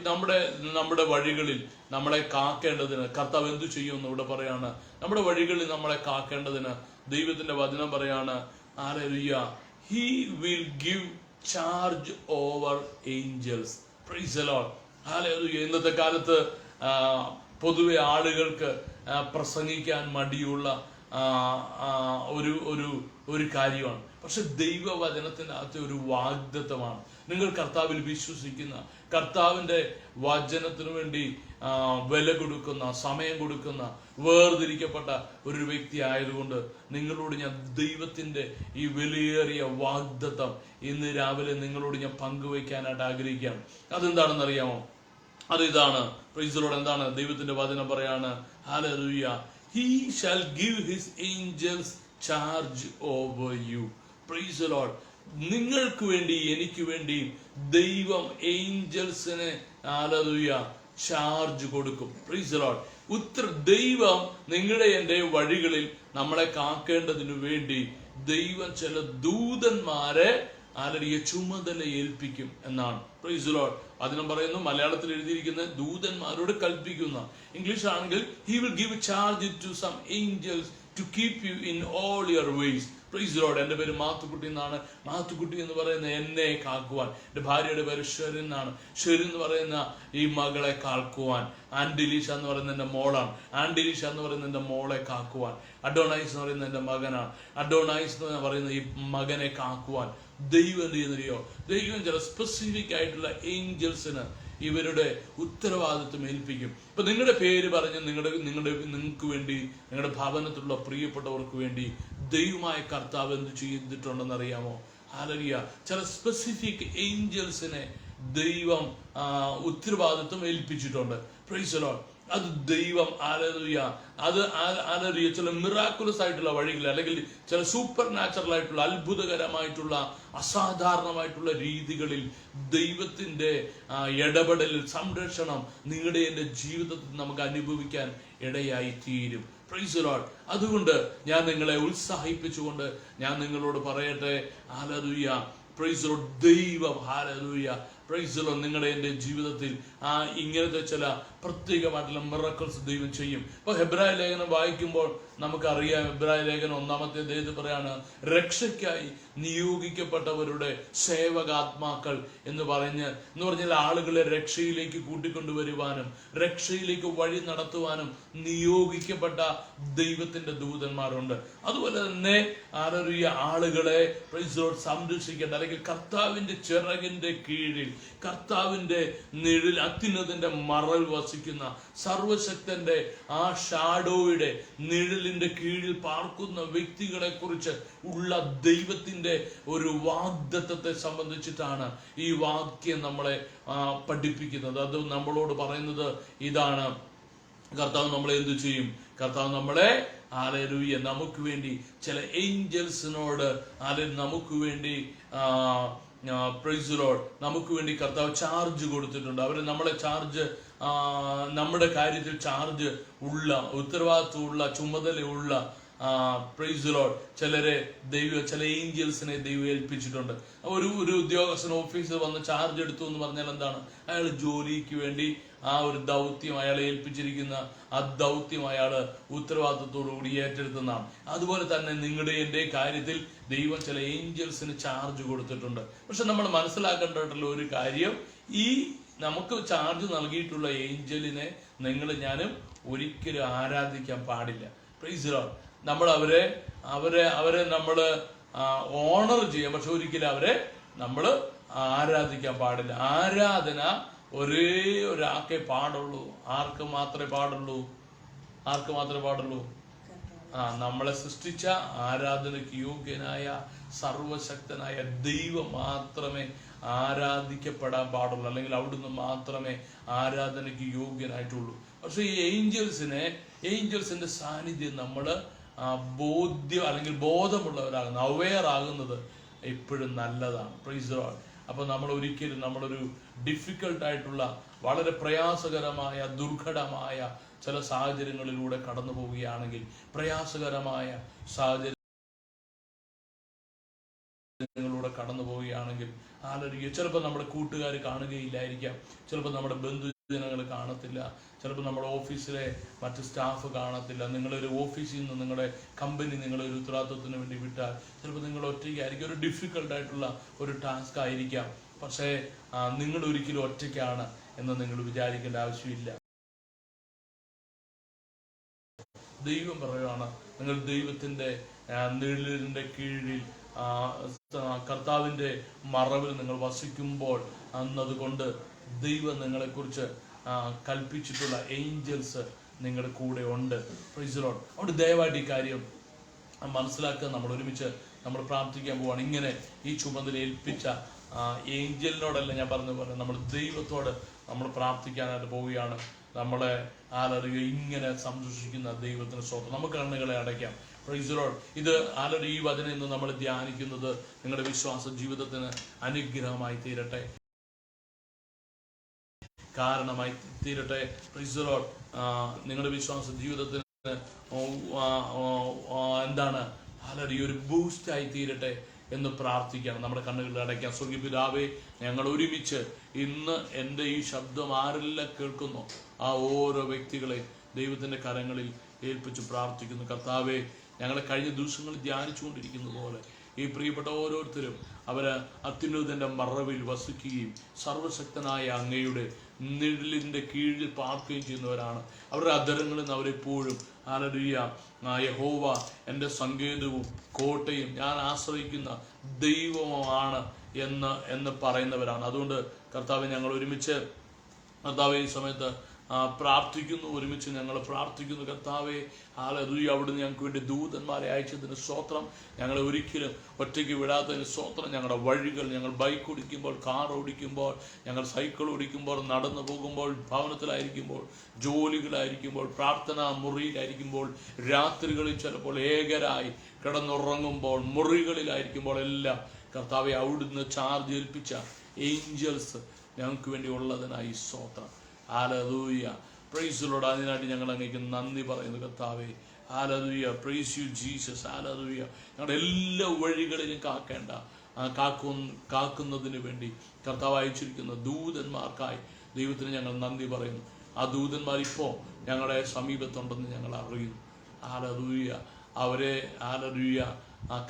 നമ്മുടെ വഴികളിൽ നമ്മളെ കാക്കേണ്ടതിന് കർത്താവ് എന്തു ചെയ്യും എന്ന് ഇവിടെ പറയാണ്. നമ്മുടെ വഴികളിൽ നമ്മളെ കാക്കേണ്ടതിന് ദൈവത്തിന്റെ വചനം പറയാണ്, hallelujah, he will give charge over angels. Praise the Lord. Hallelujah. ഇന്നത്തെ കാലത്ത് പൊതുവെ ആളുകൾക്ക് പ്രസംഗിക്കാൻ മടിയുള്ള ഒരു കാര്യമാണ്. പക്ഷെ ദൈവവചനത്തിന്റെ അകത്തെ ഒരു വാഗ്ദത്തമാണ്. നിങ്ങൾ കർത്താവിൽ വിശ്വസിക്കുന്ന, കർത്താവിന്റെ വചനത്തിനു വേണ്ടി വില കൊടുക്കുന്ന, സമയം കൊടുക്കുന്ന, വേർതിരിക്കപ്പെട്ട ഒരു വ്യക്തി ആയതുകൊണ്ട് നിങ്ങളോട് ഞാൻ ദൈവത്തിന്റെ ഈ വിലയേറിയ വാഗ്ദത്തം ഇന്ന് രാവിലെ നിങ്ങളോട് ഞാൻ പങ്കുവയ്ക്കാനായിട്ട് ആഗ്രഹിക്കുകയാണ്. അതെന്താണെന്ന് അറിയാമോ? അത് ഇതാണ്. Price the Lord. എന്താണ് ദൈവത്തിന്റെ വചനം പറയാണ്? Hallelujah. He shall give his angels charge over you. Praise the Lord. നിങ്ങൾക്ക് വേണ്ടി എനിക്ക് വേണ്ടി ദൈവം ഏഞ്ചൽസിനെ ഹല്ലേലൂയ ചാർജ് കൊടുക്കും. Price the Lord. ദൈവം നിങ്ങളുടെ എൻ്റെ വഴികളിൽ നമ്മളെ കാക്കേണ്ടതിനു വേണ്ടി ദൈവം ചില ദൂതന്മാരെ ഹല്ലേലൂയ ചുമതല ഏൽപ്പിക്കും എന്നാണ്. Praise the Lord. അതിനും പറയുന്നു, മലയാളത്തിൽ എഴുതിയിരിക്കുന്ന ദൂതന്മാരോട് കൽപ്പിക്കുന്ന. ഇംഗ്ലീഷ് ആണെങ്കിൽ he will give charge to some angels to keep you in all your ways. Price the Lord. എൻ്റെ പേര് മാത്തുക്കുട്ടി എന്നാണ്. മാത്തുക്കുട്ടി എന്ന് പറയുന്ന എന്നെ കാക്കുവാൻ. എൻ്റെ ഭാര്യയുടെ പേര് ഷെറിൻ എന്നാണ്. ഷെറിൻ എന്ന് പറയുന്ന ഈ മകളെ കാക്കുവാൻ. ആൻഡിലീഷ എന്ന് പറയുന്ന എൻ്റെ മോളാണ്. ആൻഡിലീഷ എന്ന് പറയുന്ന എൻ്റെ മോളെ കാക്കുവാൻ. അഡോണൈസ് എന്ന് പറയുന്ന എൻ്റെ മകനാണ്. അഡോണൈസ് എന്ന് പറയുന്ന ഈ മകനെ കാക്കുവാൻ ദൈവം എന്ത് ചെയ്യുന്നറിയോ? ദൈവം ചില സ്പെസിഫിക് ആയിട്ടുള്ള ഏഞ്ചൽസിന് ഇവരുടെ ഉത്തരവാദിത്വം ഏൽപ്പിക്കും. ഇപ്പൊ നിങ്ങളുടെ പേര് പറഞ്ഞ് നിങ്ങൾക്ക് വേണ്ടി, നിങ്ങളുടെ ഭവനത്തിലുള്ള പ്രിയപ്പെട്ടവർക്ക് വേണ്ടി ദൈവമായ കർത്താവ് എന്ത് ചെയ്തിട്ടുണ്ടെന്ന് അറിയാമോ? ഹല്ലേലൂയ. ചില സ്പെസിഫിക് ഏഞ്ചൽസിനെ ദൈവം ഉത്തരവാദിത്വം ഏൽപ്പിച്ചിട്ടുണ്ട്. Price the Lord. അത് ദൈവം ഹല്ലേലൂയ അത് ഹല്ലേലൂയ ചില മിറാക്കുലസ് ആയിട്ടുള്ള വഴികൾ, അല്ലെങ്കിൽ ചില സൂപ്പർ നാച്ചുറൽ ആയിട്ടുള്ള അത്ഭുതകരമായിട്ടുള്ള അസാധാരണമായിട്ടുള്ള രീതികളിൽ ദൈവത്തിന്റെ ഇടപെടലിൽ സംരക്ഷണം നിങ്ങളുടെ എൻ്റെ ജീവിതത്തിൽ നമുക്ക് അനുഭവിക്കാൻ ഇടയായി തീരും. Price the Lord. അതുകൊണ്ട് ഞാൻ നിങ്ങളെ ഉത്സാഹിപ്പിച്ചുകൊണ്ട് ഞാൻ നിങ്ങളോട് പറയട്ടെ, ഹല്ലേലൂയ. Praise the Lord. ദൈവം ഹല്ലേലൂയ പ്രൈസ് ദി ലോർഡ് നിങ്ങളുടെ എൻ്റെ ജീവിതത്തിൽ ഇങ്ങനത്തെ ചില പ്രത്യേകമായിട്ടുള്ള മിറക്കിൾസ് ദൈവം ചെയ്യും. ഇപ്പൊ ഹെബ്രായ ലേഖനം വായിക്കുമ്പോൾ നമുക്കറിയാം, ഹെബ്രായ ലേഖനം 1-ാമത്തെ അധ്യായത്തിൽ പറയാണ്, രക്ഷയ്ക്കായി നിയോഗിക്കപ്പെട്ടവരുടെ സേവകാത്മാക്കൾ എന്ന് പറഞ്ഞാൽ ആളുകളെ രക്ഷയിലേക്ക് കൂട്ടിക്കൊണ്ടുവരുവാനും രക്ഷയിലേക്ക് വഴി നടത്തുവാനും നിയോഗിക്കപ്പെട്ട ദൈവത്തിന്റെ ദൂതന്മാരുണ്ട്. അതുപോലെ തന്നെ ആളുകളെ പ്രൈസ് ദി ലോർഡ് സംരക്ഷിക്കേണ്ട, അല്ലെങ്കിൽ കർത്താവിന്റെ ചിറകിന്റെ കീഴിൽ, കർത്താവിന്റെ നിഴൽ, അത്യുന്നതന്റെ മറൽ വസിക്കുന്ന സർവശക്തന്റെ ആ ഷാഡോയുടെ നിഴലിന്റെ കീഴിൽ പാർക്കുന്ന വ്യക്തികളെ കുറിച്ച് ഉള്ള ദൈവത്തിന്റെ ഒരു വാഗ്ദത്തത്തെ സംബന്ധിച്ചിട്ടാണ് ഈ വാക്യം നമ്മളെ പഠിപ്പിക്കുന്നത്. അത് നമ്മളോട് പറയുന്നത് ഇതാണ്, കർത്താവ് നമ്മളെ എന്തു ചെയ്യും? കർത്താവ് നമ്മളെ ഹല്ലേലൂയ നമുക്ക് വേണ്ടി ചില ഏഞ്ചൽസിനോട് നമുക്ക് വേണ്ടി പ്രൈസ് ദി ലോർഡ് നമുക്ക് വേണ്ടി കർത്താവ് ചാർജ് കൊടുത്തിട്ടുണ്ട്. അവര് നമ്മളെ ചാർജ്, നമ്മുടെ കാര്യത്തിൽ ചാർജ് ഉള്ള, ഉത്തരവാദിത്വമുള്ള, ചുമതലയുള്ള പ്രൈസ് ദി ലോർഡ് ചില ഏഞ്ചൽസിനെ ദൈവം ഏൽപ്പിച്ചിട്ടുണ്ട്. ഒരു ഉദ്യോഗസ്ഥൻ ഓഫീസിൽ വന്ന് ചാർജ് എടുത്തു എന്ന് പറഞ്ഞാൽ എന്താണ്? അയാൾ ജോലിക്ക് വേണ്ടി ആ ഒരു ദൗത്യം അയാളെ ഏൽപ്പിച്ചിരിക്കുന്ന ആ ദൗത്യം അയാള് ഉത്തരവാദിത്വത്തോടു കൂടി ഏറ്റെടുത്തതാണ്. അതുപോലെ തന്നെ നിങ്ങളുടെ എൻ്റെ കാര്യത്തിൽ ദൈവം ചില ഏഞ്ചൽസിന് ചാർജ് കൊടുത്തിട്ടുണ്ട്. പക്ഷെ നമ്മൾ മനസ്സിലാക്കേണ്ടിട്ടുള്ള ഒരു കാര്യം, ഈ നമുക്ക് ചാർജ് നൽകിയിട്ടുള്ള ഏഞ്ചലിനെ ഞാനും ഒരിക്കലും ആരാധിക്കാൻ പാടില്ല. Price the Lord. നമ്മൾ അവരെ നമ്മൾ ഓണർ ചെയ്യാം, പക്ഷെ ഒരിക്കലും അവരെ നമ്മൾ ആരാധിക്കാൻ പാടില്ല. ആരാധന ഒരേ ഒരാൾക്കേ പാടുള്ളൂ. ആർക്ക് മാത്രമേ പാടുള്ളൂ? നമ്മളെ സൃഷ്ടിച്ച, ആരാധനയ്ക്ക് യോഗ്യനായ, സർവശക്തനായ ദൈവം മാത്രമേ ആരാധിക്കപ്പെടാൻ പാടുള്ളൂ, അല്ലെങ്കിൽ അവിടുന്ന് മാത്രമേ ആരാധനയ്ക്ക് യോഗ്യനായിട്ടുള്ളൂ. പക്ഷെ ഈ ഏഞ്ചൽസിന്റെ സാന്നിധ്യം നമ്മൾ ബോധ്യം അല്ലെങ്കിൽ ബോധമുള്ളവരാകുന്നത്, അവെയർ ആകുന്നത് എപ്പോഴും നല്ലതാണ്. Price the Lord. അപ്പൊ നമ്മളൊരു ഡിഫിക്കൽട്ടായിട്ടുള്ള, വളരെ പ്രയാസകരമായ, ദുർഘടമായ ചില സാഹചര്യങ്ങളിലൂടെ കടന്നു പോവുകയാണെങ്കിൽ, പ്രയാസകരമായ സാഹചര്യങ്ങളിലൂടെ കടന്നു പോവുകയാണെങ്കിൽ ചിലപ്പോൾ നമ്മുടെ കൂട്ടുകാർ കാണുകയില്ലായിരിക്കാം, ചിലപ്പോൾ നമ്മുടെ ബന്ധുജനങ്ങൾ കാണത്തില്ല, ചിലപ്പോൾ നമ്മുടെ ഓഫീസിലെ മറ്റ് സ്റ്റാഫ് കാണത്തില്ല. നിങ്ങളൊരു ഓഫീസിൽ നിന്ന് നിങ്ങളുടെ കമ്പനി നിങ്ങളൊരു ഉത്തരവാദിത്വത്തിന് വേണ്ടി വിട്ടാൽ ചിലപ്പോൾ നിങ്ങൾ ഒറ്റയ്ക്കായിരിക്കും. ഒരു ഡിഫിക്കൽട്ടായിട്ടുള്ള ഒരു ടാസ്ക് ആയിരിക്കാം. പക്ഷേ നിങ്ങൾ ഒരിക്കലും ഒറ്റയ്ക്കാണ് എന്ന് നിങ്ങൾ വിചാരിക്കേണ്ട ആവശ്യമില്ല. ദൈവം പറയുകയാണ്, നിങ്ങൾ ദൈവത്തിന്റെ നിഴലിന്റെ കീഴിൽ, കർത്താവിന്റെ മറവിൽ നിങ്ങൾ വസിക്കുമ്പോൾ അതുകൊണ്ട് ദൈവം നിങ്ങളെക്കുറിച്ച് കൽപ്പിച്ചിട്ടുള്ള ഏഞ്ചൽസ് നിങ്ങളുടെ കൂടെ ഉണ്ട്. Price the Lord. അതുകൊണ്ട് ദയവായിട്ട് ഈ കാര്യം മനസ്സിലാക്കുക. നമ്മൾ ഒരുമിച്ച് പ്രാർത്ഥിക്കാൻ പോവാണ്. ഇങ്ങനെ ഈ ചുമതല ഏൽപ്പിച്ച ഏഞ്ചലിനോടല്ല ഞാൻ പറഞ്ഞ പോലെ നമ്മൾ ദൈവത്തോട് നമ്മൾ പ്രാർത്ഥിക്കാനായിട്ട് പോവുകയാണ്. നമ്മളെ ആലറിയ ഇങ്ങനെ സംരക്ഷിക്കുന്ന ദൈവത്തിന് സ്തോത്രം. നമുക്ക് കണ്ണുകളെ അടയ്ക്കാം. Price the Lord. ഇത് ഈ വചനം ഇന്ന് നമ്മൾ ധ്യാനിക്കുന്നത് നിങ്ങളുടെ വിശ്വാസ ജീവിതത്തിന് അനുഗ്രഹമായി തീരട്ടെ, കാരണമായി തീരട്ടെ. Price the Lord. നിങ്ങളുടെ വിശ്വാസ ജീവിതത്തിന് എന്താണ് ഒരു ബൂസ്റ്റായി തീരട്ടെ എന്ന് പ്രാർത്ഥിക്കണം. നമ്മുടെ കണ്ണുകളിൽ അടയ്ക്കാം. സ്വർഗ്ഗീയ പിതാവേ, ഞങ്ങൾ ഒരുമിച്ച് ഇന്ന് എൻ്റെ ഈ ശബ്ദം ആരെല്ലാം കേൾക്കുന്നു ആ ഓരോ വ്യക്തികളെ ദൈവത്തിൻ്റെ കരങ്ങളിൽ ഏൽപ്പിച്ച് പ്രാർത്ഥിക്കുന്നു. കർത്താവേ, ഞങ്ങളെ കഴിഞ്ഞ ദിവസങ്ങളിൽ ധ്യാനിച്ചുകൊണ്ടിരിക്കുന്ന പോലെ ഈ പ്രിയപ്പെട്ട ഓരോരുത്തരും അവര് അത്യുന്നതന്റെ മറവിൽ വസിക്കുകയും സർവശക്തനായ അങ്ങയുടെ നിഴലിന്റെ കീഴിൽ പാർക്കുകയും ചെയ്യുന്നവരാണ്. അവരുടെ അധരങ്ങളിൽ നിന്ന് അവരെപ്പോഴും ഹല്ലേലൂയ, യഹോവ എൻ്റെ സങ്കേതവും കോട്ടയും ഞാൻ ആശ്രയിക്കുന്ന ദൈവമാണ് എന്ന് പറയുന്നവരാണ്. അതുകൊണ്ട് കർത്താവെ, ഞങ്ങൾ ഒരുമിച്ച് കർത്താവെ ഈ സമയത്ത് പ്രാർത്ഥിക്കുന്നു. ഒരുമിച്ച് ഞങ്ങൾ പ്രാർത്ഥിക്കുന്നു. കർത്താവെ, ഹല്ലേലൂയ, അവിടുന്ന് ഞങ്ങൾക്ക് വേണ്ടി ദൂതന്മാരെ അയച്ചതിന് സ്തോത്രം. ഞങ്ങളെ ഒരിക്കലും ഒറ്റയ്ക്ക് വിടാത്തതിന് സ്തോത്രം. ഞങ്ങളുടെ വഴികൾ, ഞങ്ങൾ ബൈക്ക് ഓടിക്കുമ്പോൾ, കാർ ഓടിക്കുമ്പോൾ, ഞങ്ങൾ സൈക്കിൾ ഓടിക്കുമ്പോൾ, നടന്നു പോകുമ്പോൾ, ഭവനത്തിലായിരിക്കുമ്പോൾ, ജോലികളായിരിക്കുമ്പോൾ, പ്രാർത്ഥനാ മുറിയിലായിരിക്കുമ്പോൾ, രാത്രികളിൽ ചിലപ്പോൾ ഏകരായി കിടന്നുറങ്ങുമ്പോൾ, മുറികളിലായിരിക്കുമ്പോൾ എല്ലാം കർത്താവെ അവിടുന്ന് ചാർജ് ഏൽപ്പിച്ച ഏഞ്ചൽസ് ഞങ്ങൾക്ക് വേണ്ടി ഉള്ളതിനായി സ്തോത്രം. ഹല്ലേലൂയ, പ്രൈസ് ദി ലോർഡ്. അതിനായിട്ട് ഞങ്ങൾ അങ്ങേക്ക് നന്ദി പറയുന്നു കർത്താവേ. ഹല്ലേലൂയ, പ്രൈസ് യു ജീസസ്. ഹല്ലേലൂയ. ഞങ്ങളുടെ എല്ലാ വഴികളിലും കാക്കുന്നതിന് വേണ്ടി കർത്താവ് അയച്ചിരിക്കുന്ന ദൂതന്മാർക്കായി ദൈവത്തിന് ഞങ്ങൾ നന്ദി പറയുന്നു. ആ ദൂതന്മാർ ഇപ്പോൾ ഞങ്ങളുടെ സമീപത്തുണ്ടെന്ന് ഞങ്ങൾ അറിയുന്നു. ഹല്ലേലൂയ. അവരെ ഹല്ലേലൂയ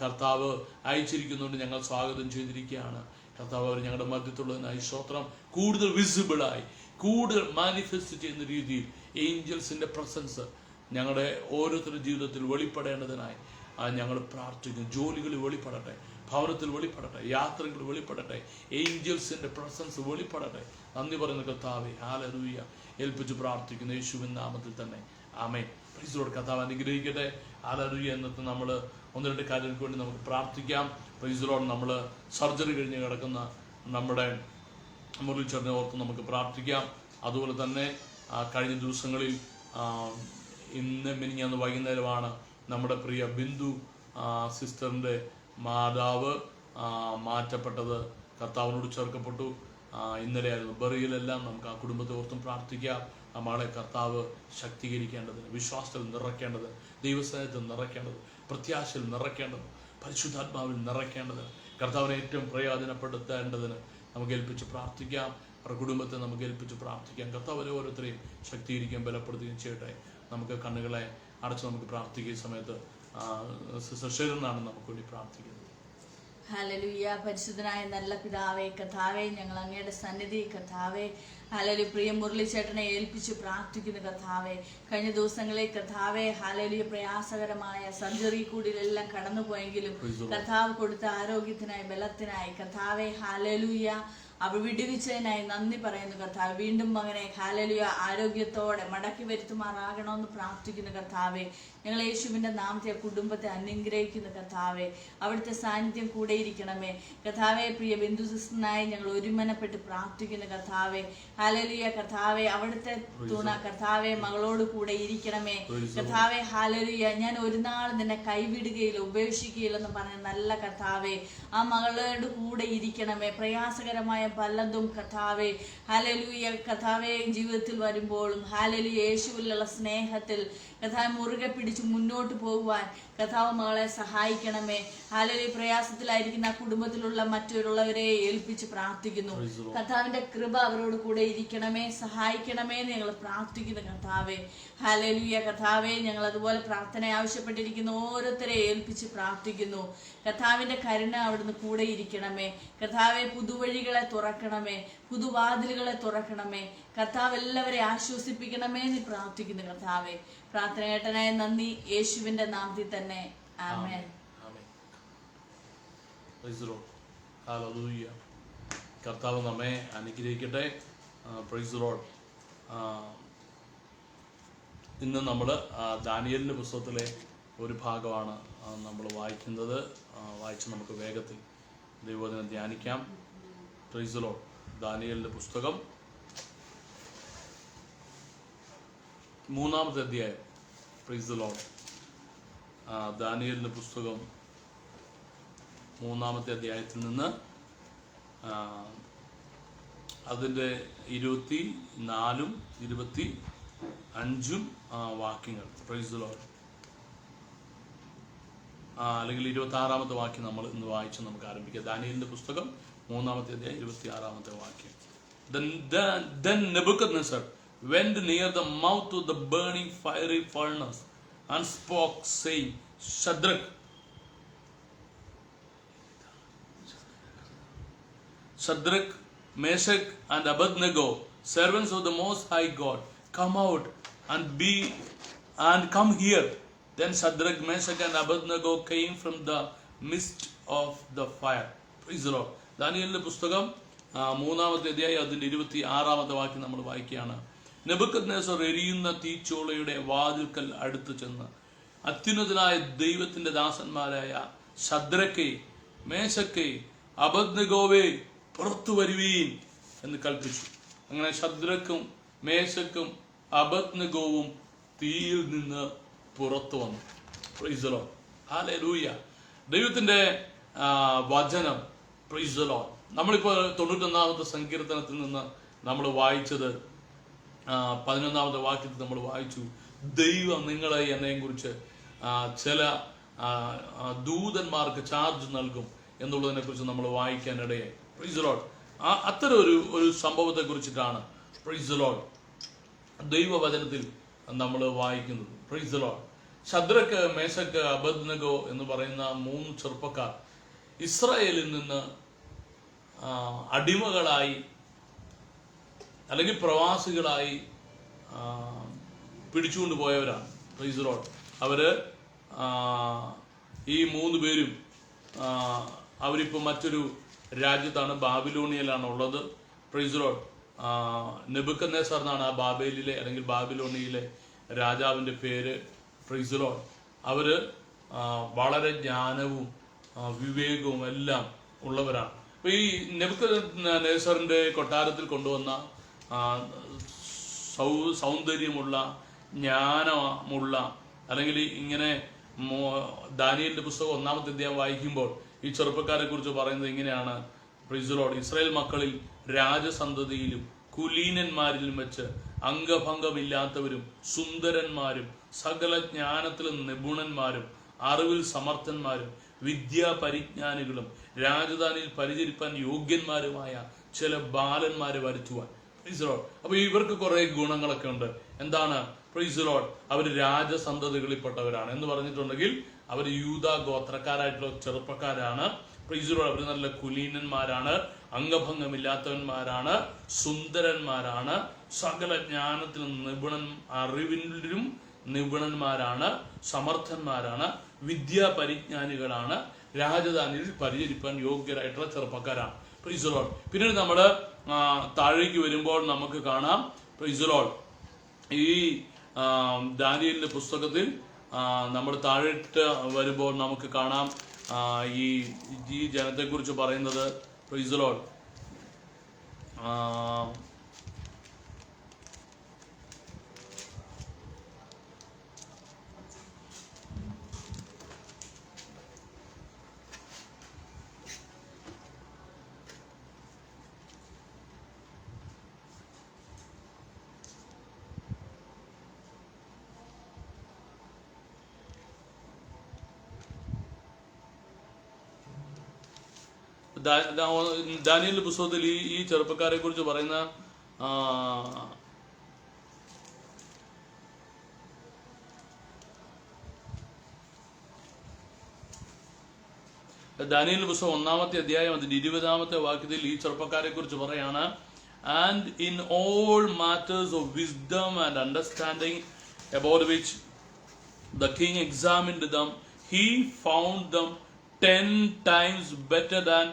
കർത്താവ് അയച്ചിരിക്കുന്നതുകൊണ്ട് ഞങ്ങൾ സ്വാഗതം ചെയ്തിരിക്കുകയാണ്. കർത്താവ് അവർ ഞങ്ങളുടെ മധ്യത്തുള്ളതിനായി സ്തോത്രം. കൂടുതൽ വിസിബിളായി, കൂടുതൽ മാനിഫെസ്റ്റ് ചെയ്യുന്ന രീതിയിൽ ഏഞ്ചൽസിൻ്റെ പ്രസൻസ് ഞങ്ങളുടെ ഓരോരുത്തരുടെ ജീവിതത്തിൽ വെളിപ്പെടേണ്ടതിനായി ഞങ്ങൾ പ്രാർത്ഥിക്കുന്നു. ജോലികളിൽ വെളിപ്പെടട്ടെ, ഭവനത്തിൽ വെളിപ്പെടട്ടെ, യാത്രകൾ വെളിപ്പെടട്ടെ, ഏഞ്ചൽസിൻ്റെ പ്രസൻസ് വെളിപ്പെടട്ടെ. നന്ദി പറയുന്ന കർത്താവേ, ഹല്ലേലൂയ. ഏൽപ്പിച്ച് പ്രാർത്ഥിക്കുന്നു യേശുവിൻ നാമത്തിൽ തന്നെ, ആമേൻ. Praise the Lord. കർത്താവ് അനുഗ്രഹിക്കട്ടെ. ഹല്ലേലൂയ. എന്നിട്ട് നമ്മൾ ഒന്ന് രണ്ട് കാര്യങ്ങൾക്ക് വേണ്ടി നമുക്ക് പ്രാർത്ഥിക്കാം. Praise the Lord. നമ്മൾ സർജറി കഴിഞ്ഞ് കിടക്കുന്ന നമ്മുടെ മുരളിച്ചേട്ടനെ ഓർത്ത് നമുക്ക് പ്രാർത്ഥിക്കാം. അതുപോലെ തന്നെ കഴിഞ്ഞ ദിവസങ്ങളിൽ ഇന്ന് മിനിഞ്ഞാന്ന് വൈകുന്നേരമാണ് നമ്മുടെ പ്രിയ ബിന്ദു സിസ്റ്ററിൻ്റെ മാതാവ് മാറ്റപ്പെട്ടത്, കർത്താവിനോട് ചേർക്കപ്പെട്ടു. ഇന്നലെയായിരുന്നു ബറിയിലെല്ലാം. നമുക്ക് ആ കുടുംബത്തെ ഓർത്തും പ്രാർത്ഥിക്കാം. നമ്മളെ കർത്താവ് ശക്തീകരിക്കേണ്ടതിന്, വിശ്വാസത്തിൽ നിറയ്ക്കേണ്ടത്, ദൈവസ്നേഹത്തിൽ നിറയ്ക്കേണ്ടത്, പ്രത്യാശയിൽ നിറയ്ക്കേണ്ടത്, പരിശുദ്ധാത്മാവിൽ നിറയ്ക്കേണ്ടതിന്, കർത്താവിനെ ഏറ്റവും പ്രയോജനപ്പെടുത്തേണ്ടതിന് നമുക്ക് ഏൽപ്പിച്ച് പ്രാർത്ഥിക്കാം. അവരുടെ കുടുംബത്തെ നമുക്ക് ഏൽപ്പിച്ച് പ്രാർത്ഥിക്കാം. കർത്താവ് ഓരോരുത്തരെയും ശക്തീകരിക്കുകയും ബലപ്പെടുത്തുകയും ചെയ്യട്ടെ. നമുക്ക് കണ്ണുകളെ അടച്ച് നമുക്ക് പ്രാർത്ഥിക്കുന്ന സമയത്ത് സിസ്റ്റർ ഷെറിനാണ് നമുക്ക് വേണ്ടി പ്രാർത്ഥിക്കുന്നത്. ഹല്ലേലൂയ. പരിശുദ്ധനായ നല്ല പിതാവേ, കർത്താവേ, ഞങ്ങൾ അങ്ങയുടെ സന്നിധി കർത്താവേ, ഹല്ലേലൂയ, പ്രിയ മുരളിച്ചേട്ടനെ ഏൽപ്പിച്ച് പ്രാർത്ഥിക്കുന്നു കർത്താവേ. കഴിഞ്ഞ ദിവസങ്ങളിൽ കർത്താവേ, ഹല്ലേലൂയ, പ്രയാസകരമായ സർജറി കൂടിയിലെല്ലാം കടന്നുപോയെങ്കിലും കർത്താവ് കൊടുത്ത ആരോഗ്യത്തിനായി, ബലത്തിനായി കർത്താവേ, ഹല്ലേലൂയ, അവ വിടുവിച്ചതിനായി നന്ദി പറയുന്നു കർത്താവ്. വീണ്ടും മകനെ ഹല്ലേലൂയ ആരോഗ്യത്തോടെ മടക്കി വരുത്തുമാറാകണമെന്ന് പ്രാർത്ഥിക്കുന്നു കർത്താവെ. ഞങ്ങൾ യേശുവിൻ്റെ നാമത്തെ കുടുംബത്തെ അനുഗ്രഹിക്കുന്നു കർത്താവെ. അവിടുത്തെ സാന്നിധ്യം കൂടെ ഇരിക്കണമേ കർത്താവെ. പ്രിയ ബിന്ദു സിസ്റ്ററിനായി ഞങ്ങൾ ഒരുമനപ്പെട്ട് പ്രാർത്ഥിക്കുന്നു കർത്താവെ. ഹല്ലേലൂയ കർത്താവെ, അവിടുത്തെ തുണ കർത്താവെ മകളോട് കൂടെ ഇരിക്കണമേ കർത്താവെ. ഹല്ലേലൂയ, ഞാൻ ഒരു നാൾ നിന്നെ കൈവിടുകയില്ല, ഉപേക്ഷിക്കുകയില്ലെന്ന് പറഞ്ഞ നല്ല കർത്താവെ, ആ മകളോട് കൂടെ ഇരിക്കണമേ. പ്രയാസകരമായ പലതും കർത്താവെ, ഹല്ലേലൂയ കർത്താവെ, ജീവിതത്തിൽ വരുമ്പോഴും ഹല്ലേലൂയ യേശുവിലുള്ള സ്നേഹത്തിൽ കർത്താവ് മുറുകെ പിടിച്ച് മുന്നോട്ട് പോകുവാൻ കർത്താവ് മകളെ സഹായിക്കണമേ. ഹല്ലേലൂയ, പ്രയാസത്തിലായിരിക്കുന്ന ആ കുടുംബത്തിലുള്ള മറ്റുള്ളവരെ ഏൽപ്പിച്ച് പ്രാർത്ഥിക്കുന്നു. കർത്താവിന്റെ കൃപ അവരോട് കൂടെ ഇരിക്കണമേ, സഹായിക്കണമേ എന്ന് ഞങ്ങൾ പ്രാർത്ഥിക്കുന്നു കർത്താവെ. ഹല്ലേലൂയ കർത്താവെ, ഞങ്ങൾ അതുപോലെ പ്രാർത്ഥന ആവശ്യപ്പെട്ടിരിക്കുന്ന ഓരോരുത്തരെ ഏൽപ്പിച്ച് പ്രാർത്ഥിക്കുന്നു. കർത്താവിന്റെ കരുണ അവിടുന്ന് കൂടെ ഇരിക്കണമേ കർത്താവെ. പുതുവഴികളെ തുറക്കണമേ, പുതുവാതിലുകളെ തുറക്കണമേ കർത്താവ്. എല്ലാവരെയും ആശ്വസിപ്പിക്കണമേ എന്ന് പ്രാർത്ഥിക്കുന്നു കർത്താവെ. പ്രാർത്ഥന കേട്ടനായ നന്ദി, യേശുവിന്റെ നാമത്തിൽ തന്നെ, ആമേൻ. കർത്താവ് നമ്മെ അനുഗ്രഹിക്കട്ടെ. Price the Lord. ഇന്ന് നമ്മൾ ദാനിയേലിൻ്റെ പുസ്തകത്തിലെ ഒരു ഭാഗമാണ് നമ്മൾ വായിക്കുന്നത്. വായിച്ച് നമുക്ക് വേഗത്തിൽ ദൈവവചനം ധ്യാനിക്കാം. Price the Lord. ദാനിയേലിൻ്റെ പുസ്തകം മൂന്നാമത്തെ അധ്യായം. Price the Lord. ദാനിയേലിന്റെ പുസ്തകം മൂന്നാമത്തെ അധ്യായത്തിൽ നിന്ന് അതിൻ്റെ 24 25 വാക്യങ്ങൾ. Price the Lord. അല്ലെങ്കിൽ 26 വാക്യം നമ്മൾ ഇന്ന് വായിച്ച് നമുക്ക് ആരംഭിക്കാം. ദാനിയേലിന്റെ പുസ്തകം മൂന്നാമത്തെ അധ്യായം 26 വാക്യം. Then Nebuchadnezzar went near the mouth of the burning fiery furnace and spoke, saying, Shadrach, Meshach, and Abednego, servants of the Most High God, come out and come here. Then Shadrach, Meshach, and Abednego came from the midst of the fire. Praise the Lord. ദാനിയേലിന്റെ പുസ്തകം മൂന്നാമത്തെ അധ്യായം അതിന്റെ 26 വാക്യം നമ്മൾ വായിക്കുകയാണ്. Nebuchadnezzar എരിയുന്ന തീച്ചോളയുടെ വാതിൽക്കൽ അടുത്ത് ചെന്ന് അത്യുന്നതനായ ദൈവത്തിന്റെ ദാസന്മാരായ ശദ്രക്കെ, മേശക്കെ, അബദ്നെഗോവേ, പുറത്തു വരുവീൻ എന്ന് കൽപ്പിച്ചു. അങ്ങനെ ശദ്രക്കും മേശക്കും അബദ്നെഗോവും തീയിൽ നിന്ന് പുറത്തു വന്നു. Price the Lord. ഹല്ലേലൂയ. ദൈവത്തിന്റെ വചനം. Price the Lord. നമ്മളിപ്പോൾ 91 സങ്കീർത്തനത്തിൽ നിന്ന് നമ്മൾ വായിച്ചത് 11 വാക്യത്തിൽ നമ്മൾ വായിച്ചു, ദൈവം നിങ്ങളെ എന്നെയും കുറിച്ച് ചില ദൂതന്മാർക്ക് ചാർജ് നൽകും എന്നുള്ളതിനെ കുറിച്ച് നമ്മൾ വായിക്കാനിടയായി. Price the Lord. അത്തരം ഒരു സംഭവത്തെ കുറിച്ചിട്ടാണ് പ്രൈസ് ദി ലോർഡ് ദൈവവചനത്തിൽ നമ്മൾ വായിക്കുന്നത്. Price the Lord. ശദ്രക്ക്, മേശക്ക്, അബദ്നെഗോ എന്ന് പറയുന്ന 3 ചെറുപ്പക്കാർ ഇസ്രായേലിൽ നിന്ന് അടിമകളായി അല്ലെങ്കിൽ പ്രവാസികളായി പിടിച്ചുകൊണ്ട് പോയവരാണ്. Price the Lord. അവര് ഈ 3 പേരും അവരിപ്പോൾ മറ്റൊരു രാജ്യത്താണ്, ബാബിലോണിയയിലാണ് ഉള്ളത്. Price the lord. നെബൂഖദ്നേസർ എന്നാണ് ആ ബാബേലിലെ അല്ലെങ്കിൽ ബാബിലോണിയയിലെ രാജാവിൻ്റെ പേര്. Price the Lord. അവര് വളരെ ജ്ഞാനവും വിവേകവും എല്ലാം ഉള്ളവരാണ്. അപ്പൊ ഈ നെബൂഖദ്നേസറിന്റെ കൊട്ടാരത്തിൽ കൊണ്ടുവന്ന സൗന്ദര്യമുള്ള, ജ്ഞാനമുള്ള, അല്ലെങ്കിൽ ഇങ്ങനെ ദാനിയേലിന്റെ പുസ്തകം 1-ാമത്തെ അധ്യായം വായിക്കുമ്പോൾ ഈ ചെറുപ്പക്കാരെ കുറിച്ച് പറയുന്നത് ഇങ്ങനെയാണ്. Price the Lord. ഇസ്രായേൽ മക്കളിൽ രാജസന്തതിയിലും കുലീനന്മാരിലും വെച്ച് അംഗഭംഗമില്ലാത്തവരും സുന്ദരന്മാരും സകല ജ്ഞാനത്തിലും നിപുണന്മാരും അറിവിൽ സമർത്ഥന്മാരും വിദ്യാപരിജ്ഞാനികളും രാജധാനിയിൽ പരിചരിപ്പാൻ യോഗ്യന്മാരുമായ ചില ബാലന്മാരെ വരുത്തുവാൻ. Praise the Lord. അപ്പൊ ഇവർക്ക് കുറെ ഗുണങ്ങളൊക്കെ ഉണ്ട്. എന്താണ്? Praise the Lord. അവർ രാജസന്തതികളിൽപ്പെട്ടവരാണ് എന്ന് പറഞ്ഞിട്ടുണ്ടെങ്കിൽ അവർ യൂദ ഗോത്രക്കാരായിട്ടുള്ള ചെറുപ്പക്കാരാണ്. Praise the Lord. അവർ നല്ല കുലീനന്മാരാണ്, അംഗഭംഗമില്ലാത്തവന്മാരാണ്, സുന്ദരന്മാരാണ്, സകല ജ്ഞാനത്തിലും അറിവിലും നിപുണന്മാരാണ്, സമർത്ഥന്മാരാണ്, വിദ്യാപരിജ്ഞാനികളാണ്, രാജധാനിയിൽ പരിചരിപ്പാൻ യോഗ്യരായിട്ടുള്ള ചെറുപ്പക്കാരാണ്. Praise the lord. പിന്നീട് നമ്മൾ താഴേക്ക് വരുമ്പോൾ നമുക്ക് കാണാം. Praise the lord. ഈ ദാനിയേലിന്റെ പുസ്തകത്തിൽ നമ്മൾ താഴേട്ട് വരുമ്പോൾ നമുക്ക് കാണാം ഈ ജനത്തെക്കുറിച്ച് പറയുന്നത്. Price the Lord. ദാനിയേലിന്റെ പുസ്തകത്തിൽ ഈ ചെറുപ്പക്കാരെ കുറിച്ച് പറയുന്ന ദാനിയേലിന്റെ പുസ്തകം 1-ാമത്തെ അധ്യായം അതിന്റെ 20-ാമത്തെ വാക്യത്തിൽ ഈ ചെറുപ്പക്കാരെ കുറിച്ച് പറയാണ്. And in all matters of wisdom and understanding about which the king examined them, he found them 10 times better than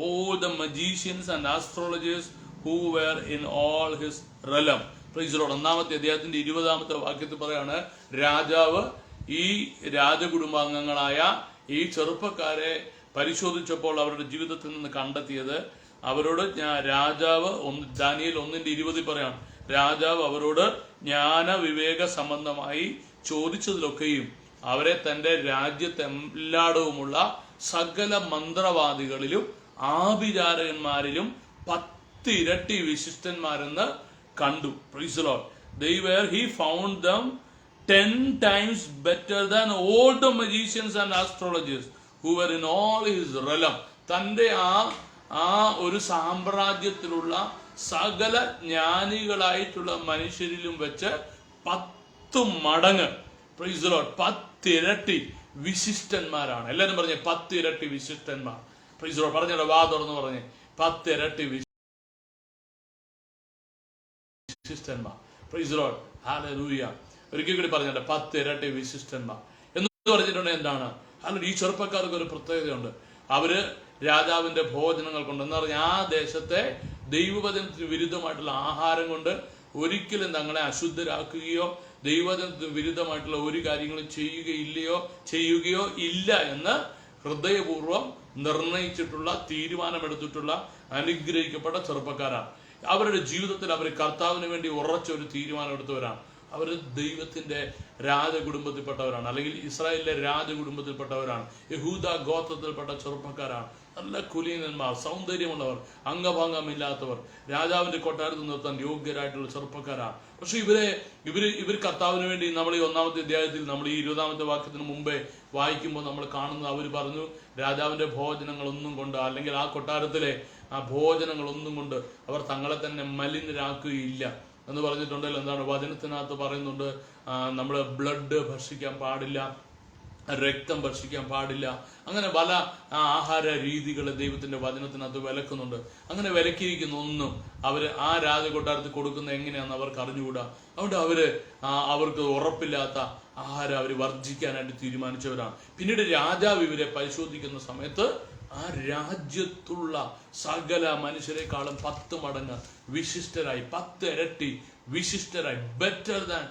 all the magicians and astrologers who were in all his realm. Praise the Lord. 1-ാമത്തെ അധ്യായത്തിന്റെ 20-ാമത്തെ വാക്യത്തിൽ പറയാണ്, രാജാവ് ഈ രാജകുടുംബാംഗങ്ങളായ ഈ ചെറുപ്പക്കാരെ പരിശോധിച്ചപ്പോൾ അവരുടെ ജീവിതത്തിൽ നിന്ന് കണ്ടെത്തിയത്, അവരോട് രാജാവ് ദാനിയേൽ 1:20 പറയാണ്, രാജാവ് അവരോട് ജ്ഞാനവിവേക സംബന്ധമായി ചോദിച്ചതിലൊക്കെയും അവരെ തന്റെ രാജ്യത്തെല്ലായിടവുമുള്ള സകല മന്ത്രവാദികളിലും ആഭിചാരകന്മാരിലും 10 ഇരട്ടി വിശിഷ്ടന്മാരെന്ന് കണ്ടു. Praise the Lord. He found them 10 times better than all the magicians and astrologers who were in all his realm. തന്റെ ആ ഒരു സാമ്രാജ്യത്തിലുള്ള സകല ജ്ഞാനികളായിട്ടുള്ള മനുഷ്യരിലും വെച്ച് 10 മടങ്ങ്, പ്രൈസ് ദി ലോർഡ്, 10 ഇരട്ടി വിശിഷ്ടന്മാരാണ്. എല്ലാരും പറഞ്ഞേ 10 ഇരട്ടി വിശിഷ്ടന്മാർ. Praise the Lord. പറഞ്ഞോ, വാ തുറന്ന് പറഞ്ഞേ 10 ഇരട്ടി വിശിഷ്ടന്മാർ. Praise the Lord. ഹല്ലേലൂയ. ഒരിക്കൽ കൂടി പറഞ്ഞോ, 10 ഇരട്ടി വിശിഷ്ടന്മാർ എന്ന് പറഞ്ഞിട്ടുണ്ടെങ്കിൽ എന്താണ്? അല്ലെങ്കിൽ ഈ ചെറുപ്പക്കാർക്ക് ഒരു പ്രത്യേകതയുണ്ട്. അവര് രാജാവിന്റെ ഭോജനങ്ങൾ കൊണ്ട്, എന്ന് പറഞ്ഞാൽ ആ ദേശത്തെ ദൈവവചനത്തിന് വിരുദ്ധമായിട്ടുള്ള ആഹാരം കൊണ്ട് ഒരിക്കലും തങ്ങളെ അശുദ്ധരാക്കുകയോ ദൈവവചനത്തിന് വിരുദ്ധമായിട്ടുള്ള ഒരു കാര്യങ്ങളും ചെയ്യുകയോ ഇല്ല എന്ന് ഹൃദയപൂർവ്വം നിർണയിച്ചിട്ടുള്ള, തീരുമാനമെടുത്തിട്ടുള്ള അനുഗ്രഹിക്കപ്പെട്ട ചെറുപ്പക്കാരാണ്. അവരുടെ ജീവിതത്തിൽ അവർ കർത്താവിന് വേണ്ടി ഉറച്ച ഒരു തീരുമാനമെടുത്തവരാണ്. അവർ ദൈവത്തിന്റെ രാജകുടുംബത്തിൽപ്പെട്ടവരാണ്, അല്ലെങ്കിൽ ഇസ്രായേലിലെ രാജകുടുംബത്തിൽപ്പെട്ടവരാണ്. യഹൂദ ഗോത്രത്തിൽപ്പെട്ട ചെറുപ്പക്കാരാണ്. നല്ല കുലീനന്മാർ, സൗന്ദര്യമുള്ളവർ, അംഗഭംഗമില്ലാത്തവർ, രാജാവിന്റെ കൊട്ടാരത്തിൽ നിർത്താൻ യോഗ്യരായിട്ടുള്ള ചെറുപ്പക്കാരാണ്. പക്ഷെ ഇവർ കർത്താവിന് വേണ്ടി നമ്മൾ ഈ 1-ാമത്തെ അധ്യായത്തിൽ നമ്മൾ ഈ 20-ാമത്തെ വാക്യത്തിന് മുമ്പേ വായിക്കുമ്പോൾ നമ്മൾ കാണുന്നത്, അവർ പറഞ്ഞു രാജാവിന്റെ ഭോജനങ്ങളൊന്നും കൊണ്ട്, അല്ലെങ്കിൽ ആ കൊട്ടാരത്തിലെ ആ ഭോജനങ്ങളൊന്നും കൊണ്ട് അവർ തങ്ങളെ തന്നെ മലിനരാക്കുകയില്ല എന്ന് പറഞ്ഞിട്ടുണ്ടല്ലോ. എന്താണ് വചനത്തിനകത്ത് പറയുന്നുണ്ട്? നമ്മൾ ബ്ലഡ് ഭക്ഷിക്കാൻ പാടില്ല, രക്തം ഭക്ഷിക്കാൻ പാടില്ല. അങ്ങനെ പല ആഹാര രീതികളെ ദൈവത്തിന്റെ വചനത്തിനകത്ത് വിലക്കുന്നുണ്ട്. അങ്ങനെ വിലക്കിയിരിക്കുന്ന ഒന്നും അവര് ആ രാജകൊട്ടാരത്തിൽ കൊടുക്കുന്ന എങ്ങനെയാണെന്ന് അവർക്ക് അറിഞ്ഞുകൂടാ. അതുകൊണ്ട് അവർക്ക് ഉറപ്പില്ലാത്ത ആഹാരം അവർ വർജിക്കാനായിട്ട് തീരുമാനിച്ചവരാണ്. പിന്നീട് രാജാവ് ഇവരെ പരിശോധിക്കുന്ന സമയത്ത് ആ രാജ്യത്തുള്ള സകല മനുഷ്യരെക്കാളും 10 മടങ്ങ് വിശിഷ്ടരായി, 10 ഇരട്ടി വിശിഷ്ടരായി, better than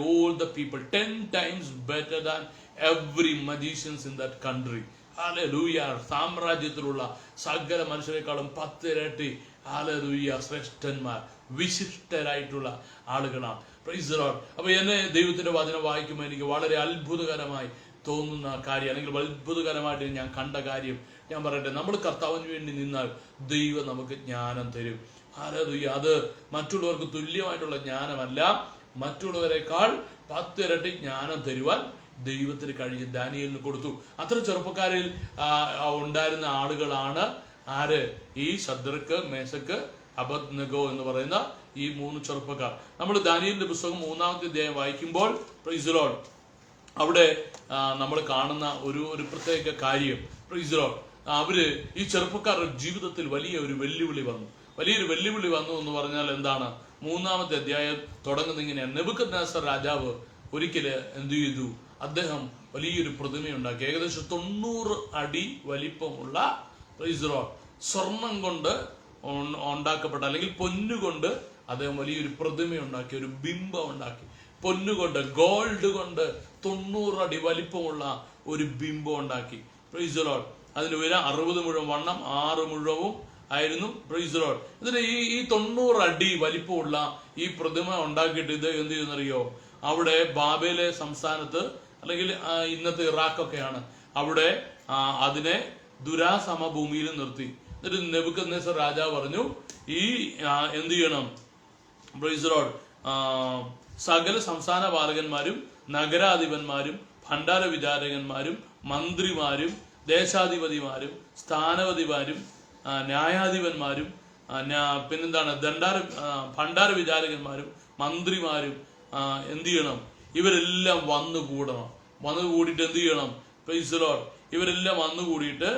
all the people, 10 times better than every magicians in that country. Hallelujah. സാമ്രാജ്യത്തിലുള്ള സകല മനുഷ്യരെക്കാളും 10 ഇരട്ടി ഹല്ലേലൂയ ശ്രേഷ്ഠന്മാർ, വിശിഷ്ടരായിട്ടുള്ള ആളുകളാണ്. Price the Lord. അപ്പൊ എന്നെ ദൈവത്തിന്റെ വചനം വായിക്കുമ്പോൾ എനിക്ക് വളരെ അത്ഭുതകരമായി തോന്നുന്ന കാര്യം, അല്ലെങ്കിൽ അത്ഭുതകരമായിട്ട് ഞാൻ കണ്ട കാര്യം ഞാൻ പറയട്ടെ. നമ്മൾ കർത്താവിന് വേണ്ടി നിന്നാൽ ദൈവം നമുക്ക് ജ്ഞാനം തരും. ഹല്ലേലൂയ. അത് മറ്റുള്ളവർക്ക് തുല്യമായിട്ടുള്ള ജ്ഞാനമല്ല, മറ്റുള്ളവരെക്കാൾ 10 ഇരട്ടി ജ്ഞാനം തരുവാൻ ദൈവത്തിന് കഴിഞ്ഞ് ദാനിയേലിന് കൊടുത്തു. അത്ര ചെറുപ്പക്കാരിൽ ഉണ്ടായിരുന്ന ആളുകളാണ് ആര്? ഈ ശദ്രക്ക്, മേശക്ക്, അബദ്നഗോ എന്ന് പറയുന്ന ഈ 3 ചെറുപ്പക്കാർ. നമ്മൾ ദാനിയേലിന്റെ പുസ്തകം 3-ാമത്തെ അധ്യായം വായിക്കുമ്പോൾ, പ്രൈസ് ദി ലോർഡ്, അവിടെ നമ്മൾ കാണുന്ന ഒരു പ്രത്യേക കാര്യം, പ്രൈസ് ദി ലോർഡ്, ഈ ചെറുപ്പക്കാരുടെ ജീവിതത്തിൽ വലിയൊരു വെല്ലുവിളി വന്നു എന്ന് പറഞ്ഞാൽ എന്താണ്? 3-ാമത്തെ അധ്യായം തുടങ്ങുന്ന ഇങ്ങനെയാണ്. നെബൂഖദ്നേസർ രാജാവ് ഒരിക്കല് എന്ത് ചെയ്തു? അദ്ദേഹം വലിയൊരു പ്രതിമയുണ്ടാക്കി. ഏകദേശം 90 അടി വലിപ്പമുള്ള, പ്രൈസ് ദി ലോർഡ്, സ്വർണം കൊണ്ട് ഉണ്ടാക്കപ്പെട്ട, അല്ലെങ്കിൽ പൊന്നുകൊണ്ട് അദ്ദേഹം വലിയൊരു പ്രതിമയുണ്ടാക്കി, ഒരു ബിംബം ഉണ്ടാക്കി. പൊന്നുകൊണ്ട്, ഗോൾഡ് കൊണ്ട് 90 അടി വലിപ്പമുള്ള ഒരു ബിംബം ഉണ്ടാക്കി. Price the Lord. അതിന്റെ ഉയരം 60 മുഴം, വണ്ണം 6 മുഴവും ആയിരുന്നു. Price the Lord. ഇതിന് ഈ 90 അടി വലിപ്പമുള്ള ഈ പ്രതിമ ഉണ്ടാക്കിയിട്ട് ഇത് എന്ത് ചെയ്യുന്നറിയോ? അവിടെ ബാബേലെ സംസ്ഥാനത്ത്, അല്ലെങ്കിൽ ഇന്നത്തെ ഇറാഖൊക്കെയാണ്, അവിടെ അതിനെ ദുരാസമഭൂമിയിൽ നിർത്തി. എന്നിട്ട് നെബൂഖദ്നേസർ രാജാവ് പറഞ്ഞു, ഈ എന്ത് ചെയ്യണം? Price the Lord. സകല സംസ്ഥാന പാലകന്മാരും നഗരാധിപന്മാരും ഭണ്ഡാര വിചാരകന്മാരും മന്ത്രിമാരും ദേശാധിപതിമാരും സ്ഥാനപതിമാരും ന്യായാധിപന്മാരും പിന്നെന്താണ് ഭണ്ഡാര വിചാരകന്മാരും മന്ത്രിമാരും എന്ത് ചെയ്യണം? ഇവരെല്ലാം വന്നുകൂടണം. വന്നുകൂടിയിട്ട് എന്ത് ചെയ്യണം? Price the Lord. ഇവരെല്ലാം വന്നുകൂടിയിട്ട്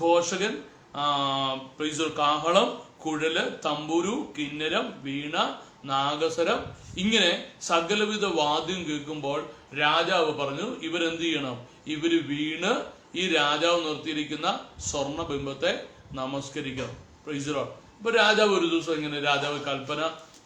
ഘോഷകൻ, പ്രൈസ് ദി ലോർഡ്, കാഹളം, കുഴല്, തമ്പുരു, കിന്നരം, വീണ, നാഗസ്വരം, ഇങ്ങനെ സകലവിധ വാദ്യം കേൾക്കുമ്പോൾ രാജാവ് പറഞ്ഞു, ഇവരെന്ത് ചെയ്യണം? ഇവര് വീണ് ഈ രാജാവ് നിർത്തിയിരിക്കുന്ന സ്വർണബിംബത്തെ നമസ്കരിക്കണം. Praise the Lord. അപ്പൊ രാജാവ് ഒരു ദിവസം ഇങ്ങനെ രാജാവ് കൽപ്പന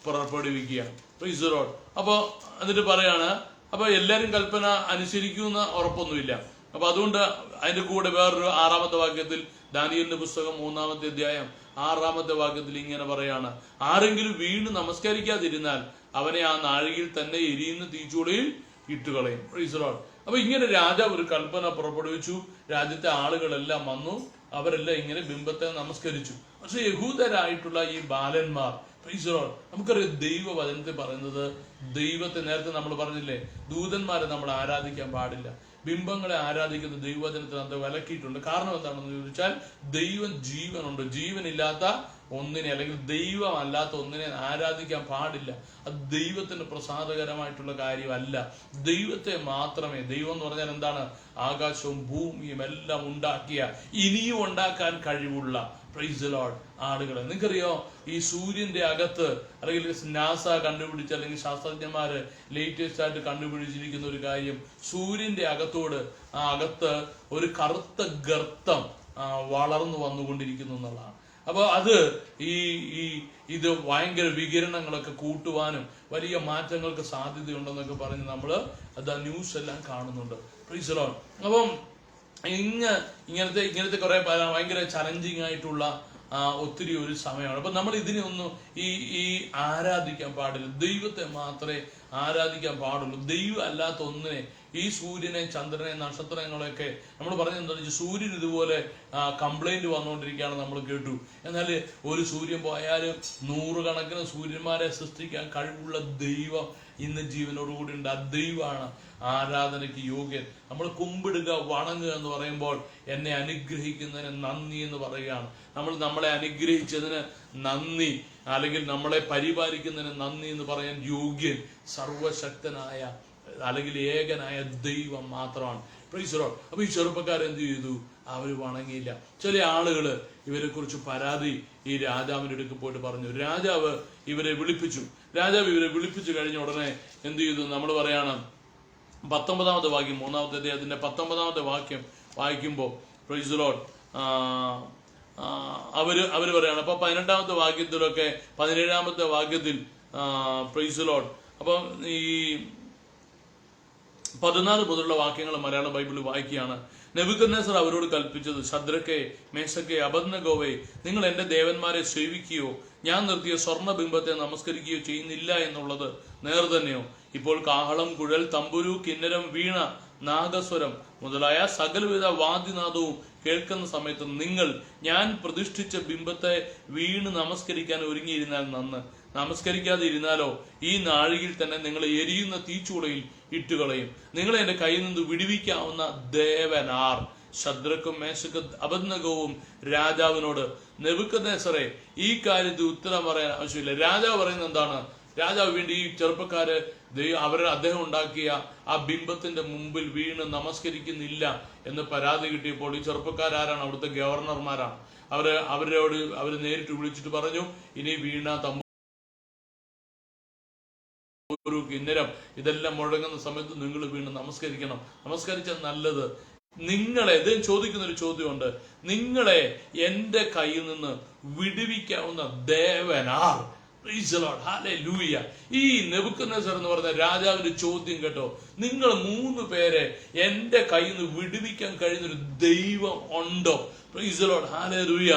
പുറപ്പെടുവിക്കുകയാണ്. Praise the Lord. അപ്പൊ എന്നിട്ട് പറയാണ്, അപ്പൊ എല്ലാരും കൽപ്പന അനുസരിക്കുമെന്ന് ഉറപ്പൊന്നുമില്ല. അപ്പൊ അതുകൊണ്ട് അതിന്റെ കൂടെ വേറൊരു 6-ാമത്തെ വാക്യത്തിൽ, ദാനിയേലിന്റെ പുസ്തകം 3-ാമത്തെ അധ്യായം 6-ാമത്തെ വാക്യത്തിൽ ഇങ്ങനെ പറയാണ്, ആരെങ്കിലും വീണ് നമസ്കരിക്കാതിരുന്നാൽ അവനെ ആ നാഴികയിൽ തന്നെ എരിയുന്ന തീച്ചൂളയിൽ ഇട്ടുകളയും. Praise the Lord. അപ്പൊ ഇങ്ങനെ രാജാവ് ഒരു കൽപ്പന പുറപ്പെടുവിച്ചു. രാജ്യത്തെ ആളുകളെല്ലാം വന്നു, അവരെല്ലാം ഇങ്ങനെ ബിംബത്തെ നമസ്കരിച്ചു. പക്ഷെ യഹൂദരായിട്ടുള്ള ഈ ബാലന്മാർ, പ്രൈസ് ദി ലോർഡ്, നമുക്കറിയാം ദൈവവചനത്തിൽ പറയുന്നത്, ദൈവത്തെ നേരത്തെ നമ്മൾ പറഞ്ഞില്ലേ, ദൂതന്മാരെ നമ്മൾ ആരാധിക്കാൻ പാടില്ല, ബിംബങ്ങളെ ആരാധിക്കുന്ന ദൈവവചനത്തിൽ അത് വിലക്കിയിട്ടുണ്ട്. കാരണം എന്താണെന്ന് ചോദിച്ചാൽ, ദൈവം ജീവനുണ്ട്, ജീവനില്ലാത്ത ഒന്നിനെ അല്ലെങ്കിൽ ദൈവം അല്ലാത്ത ഒന്നിനെ ആരാധിക്കാൻ പാടില്ല. അത് ദൈവത്തിന് പ്രസാദകരമായിട്ടുള്ള കാര്യമല്ല. ദൈവത്തെ മാത്രമേ, ദൈവം എന്ന് പറഞ്ഞാൽ എന്താണ്, ആകാശവും ഭൂമിയും എല്ലാം ഉണ്ടാക്കിയ, ഇനിയും ഉണ്ടാക്കാൻ കഴിവുള്ള, പ്രൈസ് ദി ലോർഡ്, ആളുകളെ. നിങ്ങൾക്കറിയോ, ഈ സൂര്യന്റെ അകത്ത് അല്ലെങ്കിൽ നാസ കണ്ടുപിടിച്ച അല്ലെങ്കിൽ ശാസ്ത്രജ്ഞന്മാര് ലേറ്റസ്റ്റ് ആയിട്ട് കണ്ടുപിടിച്ചിരിക്കുന്ന ഒരു കാര്യം, സൂര്യന്റെ അകത്തോട് ആ അകത്ത് ഒരു കറുത്ത ഗർത്തം വളർന്നു വന്നുകൊണ്ടിരിക്കുന്നു എന്നുള്ളതാണ്. അപ്പൊ അത് ഇത് ഭയങ്കര വികിരണങ്ങളൊക്കെ കൂട്ടുവാനും വലിയ മാറ്റങ്ങൾക്ക് സാധ്യതയുണ്ടെന്നൊക്കെ പറഞ്ഞ് നമ്മള് അത് ന്യൂസ് എല്ലാം കാണുന്നുണ്ട്. Price the Lord. അപ്പം ഇങ്ങനത്തെ കുറെ ഭയങ്കര ചലഞ്ചിങ് ആയിട്ടുള്ള ഒത്തിരി ഒരു സമയമാണ്. അപ്പൊ നമ്മൾ ഇതിനെ ഒന്നും ഈ ആരാധിക്കാൻ പാടില്ല. ദൈവത്തെ മാത്രമേ ആരാധിക്കാൻ പാടുള്ളൂ. ദൈവം അല്ലാത്ത ഒന്നിനെ, ഈ സൂര്യനെ, ചന്ദ്രനെ, നക്ഷത്രങ്ങളെയൊക്കെ നമ്മൾ പറഞ്ഞെന്താ, സൂര്യൻ ഇതുപോലെ കംപ്ലൈന്റ് വന്നുകൊണ്ടിരിക്കുകയാണ് നമ്മൾ കേട്ടു. എന്നാൽ ഒരു സൂര്യൻ പോയാലും 100 കണക്കിന് സൂര്യന്മാരെ സൃഷ്ടിക്കാൻ കഴിവുള്ള ദൈവം ഇന്ന് ജീവനോടുകൂടി ഉണ്ട്. ആ ദൈവമാണ് ആരാധനയ്ക്ക് യോഗ്യൻ. നമ്മൾ കുമ്പിടുക, വണങ്ങുക എന്ന് പറയുമ്പോൾ എന്നെ അനുഗ്രഹിക്കുന്നതിന് നന്ദി എന്ന് പറയുകയാണ്. നമ്മളെ അനുഗ്രഹിച്ചതിന് നന്ദി, അല്ലെങ്കിൽ നമ്മളെ പരിപാലിക്കുന്നതിന് നന്ദി എന്ന് പറയാൻ യോഗ്യൻ സർവശക്തനായ അല്ലെങ്കിൽ ഏകനായ ദൈവം മാത്രമാണ്. Price the Lord. അപ്പൊ ഈ ചെറുപ്പക്കാരെന്ത് ചെയ്തു? അവർ വണങ്ങിയില്ല. ചില ആളുകള് ഇവരെ കുറിച്ച് പരാതി ഈ രാജാവിന്റെ അടുക്ക് പോയിട്ട് പറഞ്ഞു. രാജാവ് ഇവരെ വിളിപ്പിച്ചു. ഇവരെ വിളിപ്പിച്ചു കഴിഞ്ഞ ഉടനെ എന്ത് ചെയ്തു? നമ്മൾ പറയാണ് 19-ാമത്തെ വാക്യം, 3-ാമത്തെ അദ്ദേഹത്തിന്റെ 19-ാമത്തെ വാക്യം വായിക്കുമ്പോ, പ്രൈസ് ദി ലോർഡ്, അവര് പറയാണ്. അപ്പൊ 18-ാമത്തെ വാക്യത്തിലൊക്കെ, 17-ാമത്തെ വാക്യത്തിൽ, പ്രൈസ് ദി ലോർഡ്, അപ്പം ഈ 14 മുതലുള്ള വാക്യങ്ങൾ മലയാള ബൈബിളിൽ വായിക്കുകയാണ്. നെബൂഖദ്നേസർ അവരോട് കൽപ്പിച്ചത്, ശദ്രക്കെ, മേശക്കെ, അബദ്നഗോവേ, നിങ്ങൾ എന്റെ ദേവന്മാരെ സേവിക്കുകയോ ഞാൻ നിർത്തിയ സ്വർണ്ണബിംബത്തെ നമസ്കരിക്കുകയോ ചെയ്യുന്നില്ല എന്നുള്ളത് നേർ തന്നെയോ? ഇപ്പോൾ കാഹളം, കുഴൽ, തമ്പുരു, കിന്നരം, വീണ, നാഗസ്വരം മുതലായ സകലവിധ വാദ്യനാദവും കേൾക്കുന്ന സമയത്ത് നിങ്ങൾ ഞാൻ പ്രതിഷ്ഠിച്ച ബിംബത്തെ വീണ് നമസ്കരിക്കാൻ ഒരുങ്ങിയിരുന്നാൽ നന്ന്. നമസ്കരിക്കാതെ ഇരുന്നാലോ ഈ നാഴികയിൽ തന്നെ നിങ്ങൾ എരിയുന്ന തീച്ചൂളയിൽ ഇട്ടുകളയും. നിങ്ങളെ എന്റെ കയ്യിൽ നിന്ന് വിടുവിക്കാവുന്ന ദേവനാർ? ശദ്രക്കും മേശക്കും അബദ്നഗോവും രാജാവിനോട്, നെബൂഖദ്നേസറേ, ഈ കാര്യത്തിൽ ഉത്തരം പറയാൻ ആവശ്യമില്ല. രാജാവ് പറയുന്നത് എന്താണ്? രാജാവ് വേണ്ടി ഈ ചെറുപ്പക്കാര് അദ്ദേഹം ഉണ്ടാക്കിയ ആ ബിംബത്തിന്റെ മുമ്പിൽ വീണ് നമസ്കരിക്കുന്നില്ല എന്ന് പരാതി കിട്ടിയപ്പോൾ ഈ ചെറുപ്പക്കാരാണ്? അവിടുത്തെ ഗവർണർമാരാണ്. അവര് നേരിട്ട് വിളിച്ചിട്ട് പറഞ്ഞു, ഇനി വീണ, തമ്പുരു, കിന്നരം ഇതെല്ലാം മുഴങ്ങുന്ന സമയത്ത് നിങ്ങൾ വീണ് നമസ്കരിക്കണം. നമസ്കരിച്ചാൽ നല്ലത്. നിങ്ങളെ ചോദിക്കുന്ന ഒരു ചോദ്യമുണ്ട്, നിങ്ങളെ എന്റെ കയ്യിൽ നിന്ന് വിടുവിക്കാവുന്ന ദേവനാർ? ഈ നെബൂഖദ്നേസർ എന്ന് പറഞ്ഞ രാജാവിന്റെ ചോദ്യം കേട്ടോ. നിങ്ങൾ 3 പേരെ എന്റെ കയ്യിൽ നിന്ന് വിടുവിക്കാൻ കഴിയുന്നൊരു ദൈവം ഉണ്ടോ? പ്രൈസ് ദി ലോർഡ്, ഹല്ലേലൂയ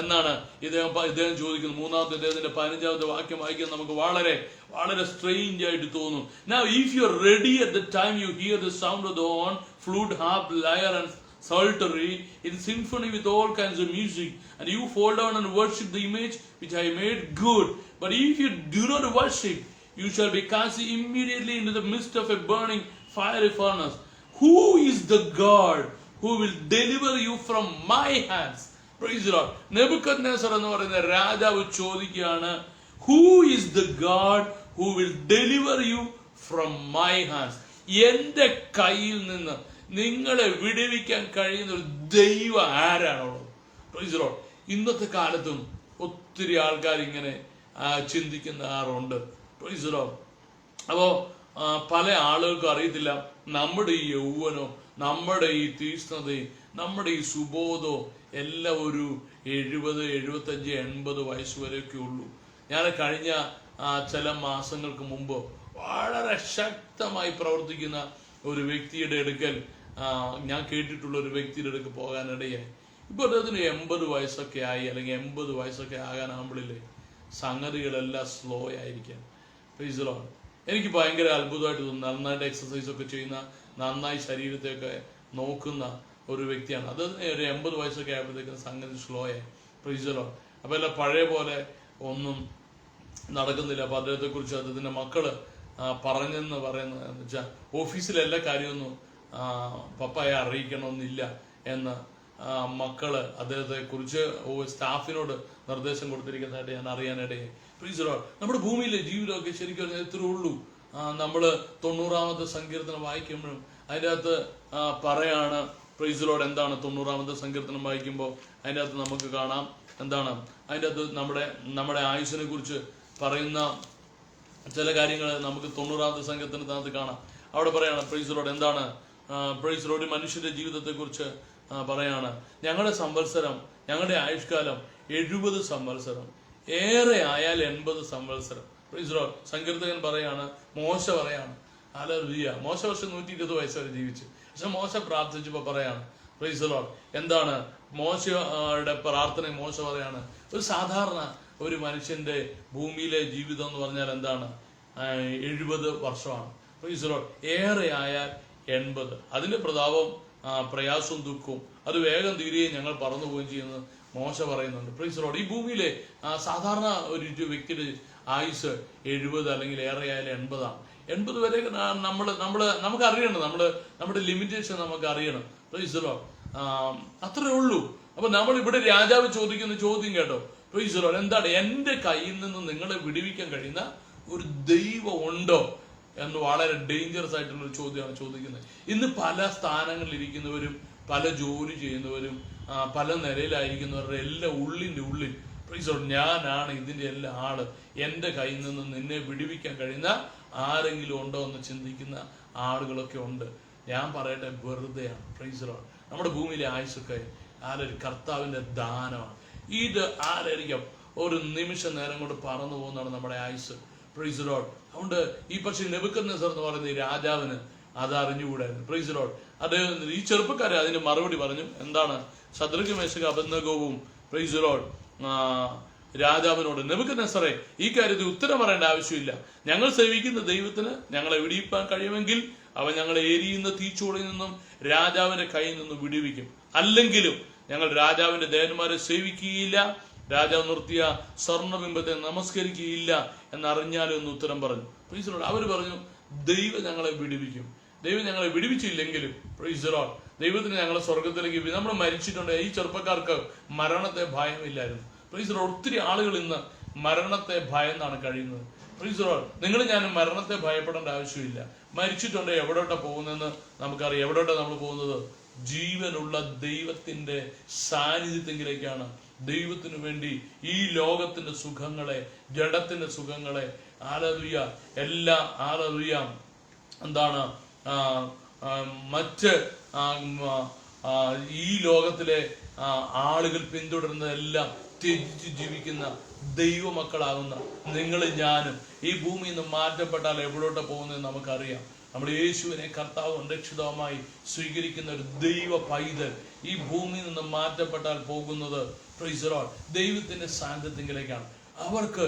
എന്നാണ് ഇദ്ദേഹം ചോദിക്കുന്നത്. 3-ാമത്തെ അദ്ദേഹത്തിന്റെ 15-ാമത്തെ വാക്യം വായിക്കാൻ നമുക്ക് വളരെ വളരെ സ്ട്രേഞ്ച് ആയിട്ട് തോന്നും. Now if you are ready at the time you hear the sound of the horn, flute, harp, lyre and psaltery in symphony with all kinds of music, and you fall down and worship the image which I made, good. But if you do not worship, you shall be cast immediately into the midst of a burning fiery furnace. Who is the God who will deliver you from my hands? Praise the Lord. Nebuchadnezzar എന്ന് പറയുന്ന രാജാവ് ചോദിക്കുകയാണ്, who is the God who will deliver you from my hands? എന്റെ കയ്യിൽ നിന്ന് നിങ്ങളെ വിടുവിക്കാൻ കഴിയുന്ന ഒരു ദൈവം ആരാണുള്ളത്? Price the Lord. ഇന്നത്തെ കാലത്തും ഒത്തിരി ആൾക്കാർ ഇങ്ങനെ ചിന്തിക്കുന്നുണ്ട്. Praise the lord. അപ്പോ പല ആളുകൾക്കും അറിയത്തില്ല നമ്മുടെ ഈ യൗവനോ, നമ്മുടെ ഈ തീഷ്ണതയും, നമ്മുടെ ഈ സുബോധവും എല്ലാം ഒരു 70, 75, 80 വയസ്സ് വരെയൊക്കെ ഉള്ളൂ. ഞാൻ കഴിഞ്ഞ ചില മാസങ്ങൾക്ക് മുമ്പ് വളരെ ശക്തമായി പ്രവർത്തിക്കുന്ന ഒരു വ്യക്തിയുടെ അടുക്കൽ ഞാൻ കേട്ടിട്ടുള്ള ഒരു വ്യക്തിയുടെ അടുക്ക് പോകാനിടയായി. ഇപ്പോൾ അദ്ദേഹത്തിന് 80 വയസ്സൊക്കെ ആയി, അല്ലെങ്കിൽ 80 വയസ്സൊക്കെ ആകാനാകുമ്പോഴില്ലേ സംഗതികളെല്ലാം സ്ലോ ആയിരിക്കാം. Price the lord. എനിക്ക് ഭയങ്കര അത്ഭുതമായിട്ട് തോന്നുന്നു. നന്നായിട്ട് എക്സസൈസ് ഒക്കെ ചെയ്യുന്ന, നന്നായി ശരീരത്തെയൊക്കെ നോക്കുന്ന ഒരു വ്യക്തിയാണ്. അത് ഒരു 80 വയസ്സൊക്കെ ആയപ്പോഴത്തേക്കും സംഗതി സ്ലോ ആയി. Price the Lord. അപ്പോൾ എല്ലാം പഴയ പോലെ ഒന്നും നടക്കുന്നില്ല. അപ്പോൾ അദ്ദേഹത്തെക്കുറിച്ച് അദ്ദേഹത്തിൻ്റെ മക്കള് പറഞ്ഞെന്ന് പറയുന്നത് എന്ന് വെച്ചാൽ ഓഫീസിലെ എല്ലാ കാര്യമൊന്നും പപ്പായെ അറിയിക്കണമെന്നില്ല എന്ന് മക്കള് അദ്ദേഹത്തെ കുറിച്ച് സ്റ്റാഫിനോട് നിർദ്ദേശം കൊടുത്തിരിക്കുന്നതായിട്ട് ഞാൻ അറിയാനിടയായി. Price the Lord. നമ്മുടെ ഭൂമിയിലെ ജീവിതമൊക്കെ ശരിക്കും പറഞ്ഞാൽ ഇത്രേ ഉള്ളൂ. നമ്മള് 90-ാമത്തെ സങ്കീർത്തനം വായിക്കുമ്പോഴും അതിൻ്റെ അകത്ത് പറയാണ്, പ്രൈസ് ദി ലോർഡ്, എന്താണ് 90-ാമത്തെ സങ്കീർത്തനം വായിക്കുമ്പോൾ അതിൻ്റെ അകത്ത് നമുക്ക് കാണാം എന്താണ് അതിൻ്റെ അകത്ത് നമ്മുടെ ആയുസ്സിനെ കുറിച്ച് പറയുന്ന ചില കാര്യങ്ങൾ നമുക്ക് 90-ാമത്തെ സങ്കീർത്തനത്തിനകത്ത് കാണാം. അവിടെ പറയാണ്, പ്രൈസ് ദി ലോർഡ്, എന്താണ് പ്രൈസ് ദി ലോർഡ്, മനുഷ്യന്റെ ജീവിതത്തെ കുറിച്ച് പറയാണ്, ഞങ്ങളുടെ സംവത്സരം, ഞങ്ങളുടെ ആയുഷ്കാലം 70 സംവത്സരം, ഏറെ ആയാൽ 80 സംവത്സരം. Price the Lord. സങ്കീർത്തകൻ പറയാണ്, മോശ പറയാണ്, ഹല്ലേലൂയ, മോശ വർഷം 120 വയസ്സ് വരെ ജീവിച്ചു. പക്ഷെ മോശ പ്രാർത്ഥിച്ചപ്പോൾ പറയാണ്, പ്രൈസ് ദി ലോർഡ്, എന്താണ് മോശയുടെ പ്രാർത്ഥന? മോശ പറയാണ്, ഒരു സാധാരണ ഒരു മനുഷ്യന്റെ ഭൂമിയിലെ ജീവിതം എന്ന് പറഞ്ഞാൽ എന്താണ്? 70 വർഷമാണ്. Price the Lord. ഏറെ ആയാൽ 80. അതിന്റെ പ്രതാപം, പ്രയാസവും ദുഃഖവും അത് വേഗം തീരുകയും ഞങ്ങൾ പറന്നു പോവുകയും ചെയ്യുന്നത് മോശ പറയുന്നുണ്ട്. Price the lord. ഈ ഭൂമിയിലെ സാധാരണ ഒരു വ്യക്തിയുടെ ആയുസ് 70 അല്ലെങ്കിൽ ഏറെ ആയാലും 80 80 വരെ നമുക്ക് അറിയണം. നമ്മുടെ ലിമിറ്റേഷൻ നമുക്ക് അറിയണം. Price the Lord. അത്രേ ഉള്ളൂ. അപ്പൊ നമ്മൾ ഇവിടെ രാജാവ് ചോദിക്കുന്ന ചോദ്യം കേട്ടോ. Price the Lord. എന്താണ്? എന്റെ കയ്യിൽ നിന്ന് നിങ്ങളെ വിടുവിക്കാൻ കഴിയുന്ന ഒരു ദൈവം ഉണ്ടോ എന്ന് വളരെ ഡേഞ്ചറസ് ആയിട്ടുള്ള ഒരു ചോദ്യമാണ് ചോദിക്കുന്നത്. ഇന്ന് പല സ്ഥാനങ്ങളിൽ ഇരിക്കുന്നവരും, പല ജോലി ചെയ്യുന്നവരും, പല നിലയിലായിരിക്കുന്നവരുടെ എല്ലാം ഉള്ളിൽ പ്രൈസ് ദി ലോർഡ്, ഞാനാണ് ഇതിന്റെ എല്ലാ ആള്, എന്റെ കയ്യിൽ നിന്ന് നിന്നെ വിടുവിക്കാൻ കഴിയുന്ന ആരെങ്കിലും ഉണ്ടോ എന്ന് ചിന്തിക്കുന്ന ആളുകളൊക്കെ ഉണ്ട്. ഞാൻ പറയട്ടെ, വെറുതെയാണ്. Price the Lord. നമ്മുടെ ഭൂമിയിലെ ആയുസ്സൊക്കെ കർത്താവിന്റെ ദാനമാണ്. ഇത് ആരായിരിക്കും? ഒരു നിമിഷ നേരം കൊണ്ട് പറന്നു പോകുന്നതാണ് നമ്മുടെ ആയുസ്. Price the Lord. അതുകൊണ്ട് ഈ പക്ഷേ നെബൂഖദ്നേസർ എന്ന് പറയുന്ന ഈ രാജാവിന് അത് അറിഞ്ഞുകൂടായിരുന്നു. Price the Lord. അദ്ദേഹം ഈ ചെറുപ്പക്കാരെ അതിന് മറുപടി പറഞ്ഞു. എന്താണ്? ശദ്രക്ക്, മേശക്ക്, അബേദ്നെഗോവും പ്രൈസ് ദി ലോർഡ് രാജാവിനോട്, നെബൂഖദ്നേസറേ, ഈ കാര്യത്തിൽ ഉത്തരം പറയേണ്ട ആവശ്യമില്ല. ഞങ്ങൾ സേവിക്കുന്ന ദൈവത്തിന് ഞങ്ങളെ വിടിയിപ്പാൻ കഴിയുമെങ്കിൽ അവൻ ഞങ്ങളെ എരിയുന്ന തീച്ചൂളയിൽ നിന്നും രാജാവിന്റെ കയ്യിൽ നിന്നും വിടുവിക്കും. അല്ലെങ്കിലും ഞങ്ങൾ രാജാവിന്റെ ദേവന്മാരെ സേവിക്കുകയില്ല, രാജാവ് നിർത്തിയ സ്വർണ്ണബിംബത്തെ നമസ്കരിക്കുകയില്ല എന്നറിഞ്ഞാലും എന്ന് ഉത്തരം പറഞ്ഞു. Price the Lord. അവർ പറഞ്ഞു, ദൈവം ഞങ്ങളെ വിടുവിക്കും. ദൈവം ഞങ്ങളെ വിടുവിച്ചില്ലെങ്കിലും പ്രൈസ് ദി ലോർഡ്, ദൈവത്തിന് ഞങ്ങളെ സ്വർഗത്തിലേക്ക്. നമ്മൾ മരിച്ചിട്ടുണ്ട്. ഈ ചെറുപ്പക്കാർക്ക് മരണത്തെ ഭയമില്ലായിരുന്നു. Price the Lord. ഒത്തിരി ആളുകൾ ഇന്ന് മരണത്തെ ഭയന്നാണ് കഴിയുന്നത്. Price the Lord. നിങ്ങൾ ഞാനും മരണത്തെ ഭയപ്പെടേണ്ട ആവശ്യമില്ല. മരിച്ചിട്ടുണ്ട്, എവിടോട്ടാ പോകുന്നതെന്ന് നമുക്കറിയാം. എവിടോട്ടാ നമ്മൾ പോകുന്നത്? ജീവനുള്ള ദൈവത്തിന്റെ സാന്നിധ്യത്തിലേക്കാണ്. ദൈവത്തിനു വേണ്ടി ഈ ലോകത്തിന്റെ സുഖങ്ങളെ, ജഡത്തിന്റെ സുഖങ്ങളെ, ഹല്ലേലൂയ, എല്ലാം ഹല്ലേലൂയ, എന്താണ് മറ്റ് ഈ ലോകത്തിലെ ആളുകൾ പിന്തുടരുന്നതെല്ലാം ത്യജിച്ച് ജീവിക്കുന്ന ദൈവമക്കളാകുന്ന നിങ്ങൾ ഞാനും ഈ ഭൂമിയിൽ നിന്ന് മാറ്റപ്പെട്ടാൽ എവിടോട്ട് പോകുന്നതെന്ന് നമുക്കറിയാം. നമ്മൾ യേശുവിനെ കർത്താവും രക്ഷിതാവുമായി സ്വീകരിക്കുന്ന ഒരു ദൈവ പൈതൽ ഈ ഭൂമിയിൽ നിന്ന് മാറ്റപ്പെട്ടാൽ പോകുന്നത് പ്രൈസ് ദി ലോർഡ് ദൈവത്തിന്റെ സാന്നിധ്യത്തിലേക്കാണ്. അവർക്ക്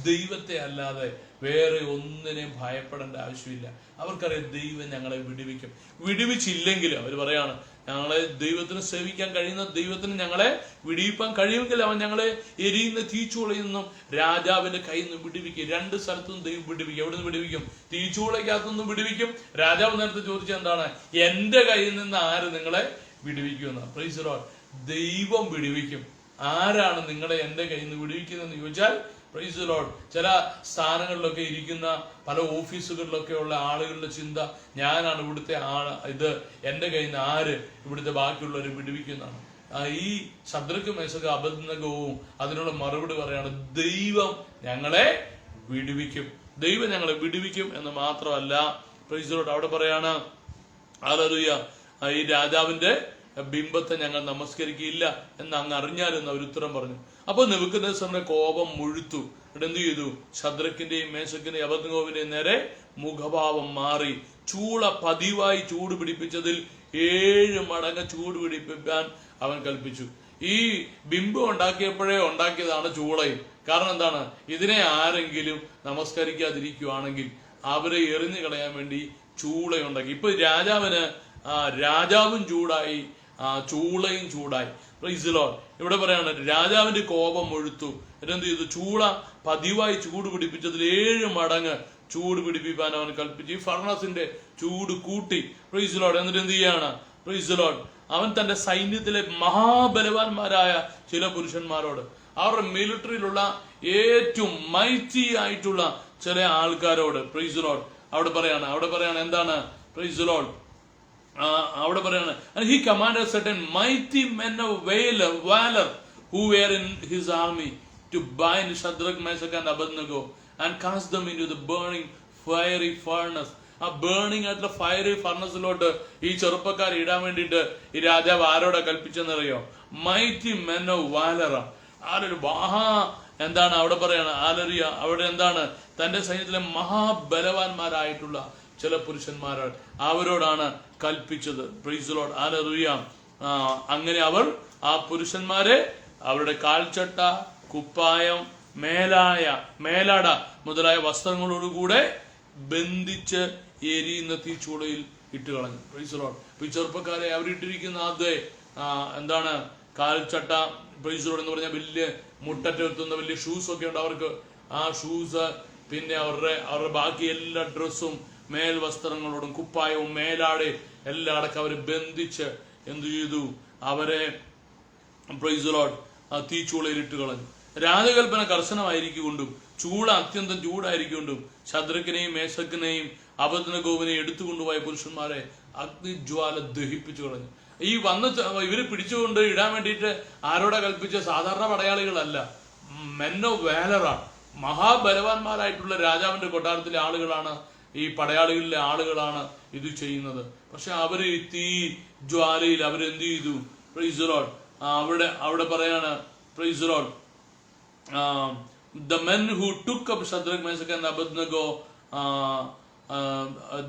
ദൈവത്തെ അല്ലാതെ വേറെ ഒന്നിനെയും ഭയപ്പെടേണ്ട ആവശ്യമില്ല. അവർക്കറിയാം ദൈവം ഞങ്ങളെ വിടുവിക്കും. വിടുവിച്ചില്ലെങ്കിലും അവർ പറയാണ്, ഞങ്ങളെ ദൈവത്തിന് സേവിക്കാൻ കഴിയുന്ന ദൈവത്തിന് ഞങ്ങളെ വിടുവിപ്പാൻ കഴിയുമെങ്കിൽ അവൻ ഞങ്ങളെ എരിയുന്ന തീച്ചൂളയിൽ നിന്നും രാജാവിന്റെ കയ്യിൽ നിന്ന് വിടുവിക്കും. 2 സ്ഥലത്തുനിന്നും ദൈവം വിടുവിക്കും. എവിടെ നിന്ന് വിടുവിക്കും? തീച്ചൂളയ്ക്കകത്തുനിന്നും വിടുവിക്കും. രാജാവ് നേരത്തെ ചോദിച്ചത് എന്താണ്? എന്റെ കയ്യിൽ നിന്ന് ആര് നിങ്ങളെ വിടുവിക്കുമെന്ന്. Price the Lord. ദൈവം വിടുവിക്കും. ആരാണ് നിങ്ങളെ എന്റെ കയ്യിൽ നിന്ന് വിടുവിക്കുന്നതെന്ന് ചോദിച്ചാൽ പ്രൈസ് ദി ലോർഡ്, ചില സ്ഥാനങ്ങളിലൊക്കെ ഇരിക്കുന്ന പല ഓഫീസുകളിലൊക്കെ ഉള്ള ആളുകളുടെ ചിന്ത, ഞാനാണ് ഇവിടുത്തെ ആള്, ഇത് എന്റെ കയ്യിൽ നിന്ന് ആര് ഇവിടുത്തെ ബാക്കിയുള്ളവരെ വിടുവിക്കുന്നതാണ്. ഈ ശദ്രക്ക്, മേശക്ക്, അബേദ്നെഗോവും അതിനുള്ള മറുപടി പറയാണ്, ദൈവം ഞങ്ങളെ വിടുവിക്കും. ദൈവം ഞങ്ങളെ വിടുവിക്കും എന്ന് മാത്രമല്ല, പ്രൈസ് ദി ലോർഡ്, അവിടെ പറയാണ്, ഹല്ലേലൂയ, ഈ രാജാവിന്റെ ബിംബത്തെ ഞങ്ങൾ നമസ്കരിക്കുകയില്ല എന്ന് അങ്ങ് അറിഞ്ഞാലെന്ന് അവർ ഉത്തരം പറഞ്ഞു. അപ്പൊ നെബൂഖദ്നേസറിന്റെ കോപം മുഴുത്തു. എന്ത് ചെയ്തു? ശദ്രക്കിന്റെയും മേശക്കിന്റെയും അബേദ്നെഗോവിന്റെയും നേരെ മുഖഭാവം മാറി. ചൂള പതിവായി ചൂട് പിടിപ്പിച്ചതിൽ 7 മടങ്ങ് ചൂട് പിടിപ്പിക്കാൻ അവൻ കൽപ്പിച്ചു. ഈ ബിംബം ഉണ്ടാക്കിയതാണ് ചൂളയും. കാരണം എന്താണ്? ഇതിനെ ആരെങ്കിലും നമസ്കരിക്കാതിരിക്കുവാണെങ്കിൽ അവരെ എറിഞ്ഞു കളയാൻ വേണ്ടി ചൂളയുണ്ടാക്കി. ഇപ്പൊ രാജാവും ചൂടായി, ചൂളയും ചൂടായി. Praise Lord. ഇവിടെ പറയാണ് രാജാവിന്റെ കോപം ഒഴുത്തു. എന്ത് ചെയ്തു? ചൂള പതിവായി ചൂട് പിടിപ്പിച്ചതിൽ 7 മടങ്ങ് ചൂട് പിടിപ്പിക്കാൻ അവൻ കൽപ്പിച്ചു. ഈ ഫർണസിന്റെ ചൂട് കൂട്ടി. Praise Lord. എന്നിട്ട് എന്ത് ചെയ്യാണ്? Praise Lord. അവൻ തന്റെ സൈന്യത്തിലെ മഹാബലവാന്മാരായ ചില പുരുഷന്മാരോട്, അവരുടെ മിലിറ്ററിയിലുള്ള ഏറ്റവും മൈറ്റി ആയിട്ടുള്ള ചില ആൾക്കാരോട്, പ്രൈസ് ലോർഡ്, അവിടെ പറയാണ് എന്താണ്? Praise Lord. അവിടെ പറയാണ്, and he commanded certain mighty men of valor who were in his army to bind Shadrach, Meshach and Abednego and cast them into the burning fiery furnace. ആ burning ആയിട്ടുള്ള fiery ഫർണസിലോട്ട് ഈ ചെറുപ്പക്കാരെ ഇടാൻ വേണ്ടിയിട്ട് ഈ രാജാവ് ആരോടാ കൽപ്പിച്ചെന്നറിയോ? Mighty men of valour. ആരൊരു എന്താണ് അവിടെ പറയാണ്? ആലറിയ അവിടെ എന്താണ്? തന്റെ സൈന്യത്തിലെ മഹാബലവാന്മാരായിട്ടുള്ള ചില പുരുഷന്മാരാണ്, അവരോടാണ് കൽപ്പിച്ചത്. Praise Lord. ഹല്ലേലൂയ. അങ്ങനെ അവർ ആ പുരുഷന്മാരെ അവരുടെ കാൽച്ചട്ട, കുപ്പായം, മേലാട മുതലായ വസ്ത്രങ്ങളോടുകൂടെ ബന്ധിച്ച് എരിയുന്ന തീച്ചൂളയിൽ ഇട്ട് കളഞ്ഞു. Praise Lord. ഈ ചെറുപ്പക്കാരെ അവരിട്ടിരിക്കുന്ന എന്താണ്? കാൽച്ചട്ട, പ്രൈസ് ലോർഡ് എന്ന് പറഞ്ഞാൽ വലിയ മുട്ടറ്റെത്തുന്ന വലിയ ഷൂസ് ഒക്കെ ഉണ്ട് അവർക്ക്. ആ ഷൂസ്, പിന്നെ അവരുടെ ബാക്കി എല്ലാ ഡ്രസ്സും, മേൽവസ്ത്രങ്ങളോടും കുപ്പായവും മേലാടെ എല്ലാം അടക്കം അവരെ ബന്ധിച്ച് എന്തു ചെയ്തു? അവരെ പ്രൈസ് ലോർഡ് തീച്ചൂളയിൽ ഇട്ട് കളഞ്ഞു. രാജകൽപ്പന കർശനമായിരിക്കൊണ്ടും ചൂള അത്യന്തം ചൂടായിരിക്കൊണ്ടും ശദ്രക്കിനെയും മേശക്കിനെയും അബദ്നെഗോവിനെയും എടുത്തുകൊണ്ടുപോയ പുരുഷന്മാരെ അഗ്നിജ്വാല ദഹിപ്പിച്ചു കളഞ്ഞു. ഇവര് പിടിച്ചുകൊണ്ട് ഇടാൻ വേണ്ടിയിട്ട് ആരോടാ കൽപ്പിച്ച? സാധാരണ പടയാളികളല്ല, മെൻ ഓഫ് വാലറാണ്. മഹാബലവാന്മാരായിട്ടുള്ള രാജാവിന്റെ കൊട്ടാരത്തിലെ ആളുകളാണ്, ഈ പടയാളികളിലെ ആളുകളാണ് ഇത് ചെയ്യുന്നത്. പക്ഷെ അവര് ഈ തീ ജ്വാലയിൽ അവരെന്ത് ചെയ്തു? Praise Lord. അവിടെ പറയാണ്, praise Lord, the men who took up Shadrach, Meshach and Abednego,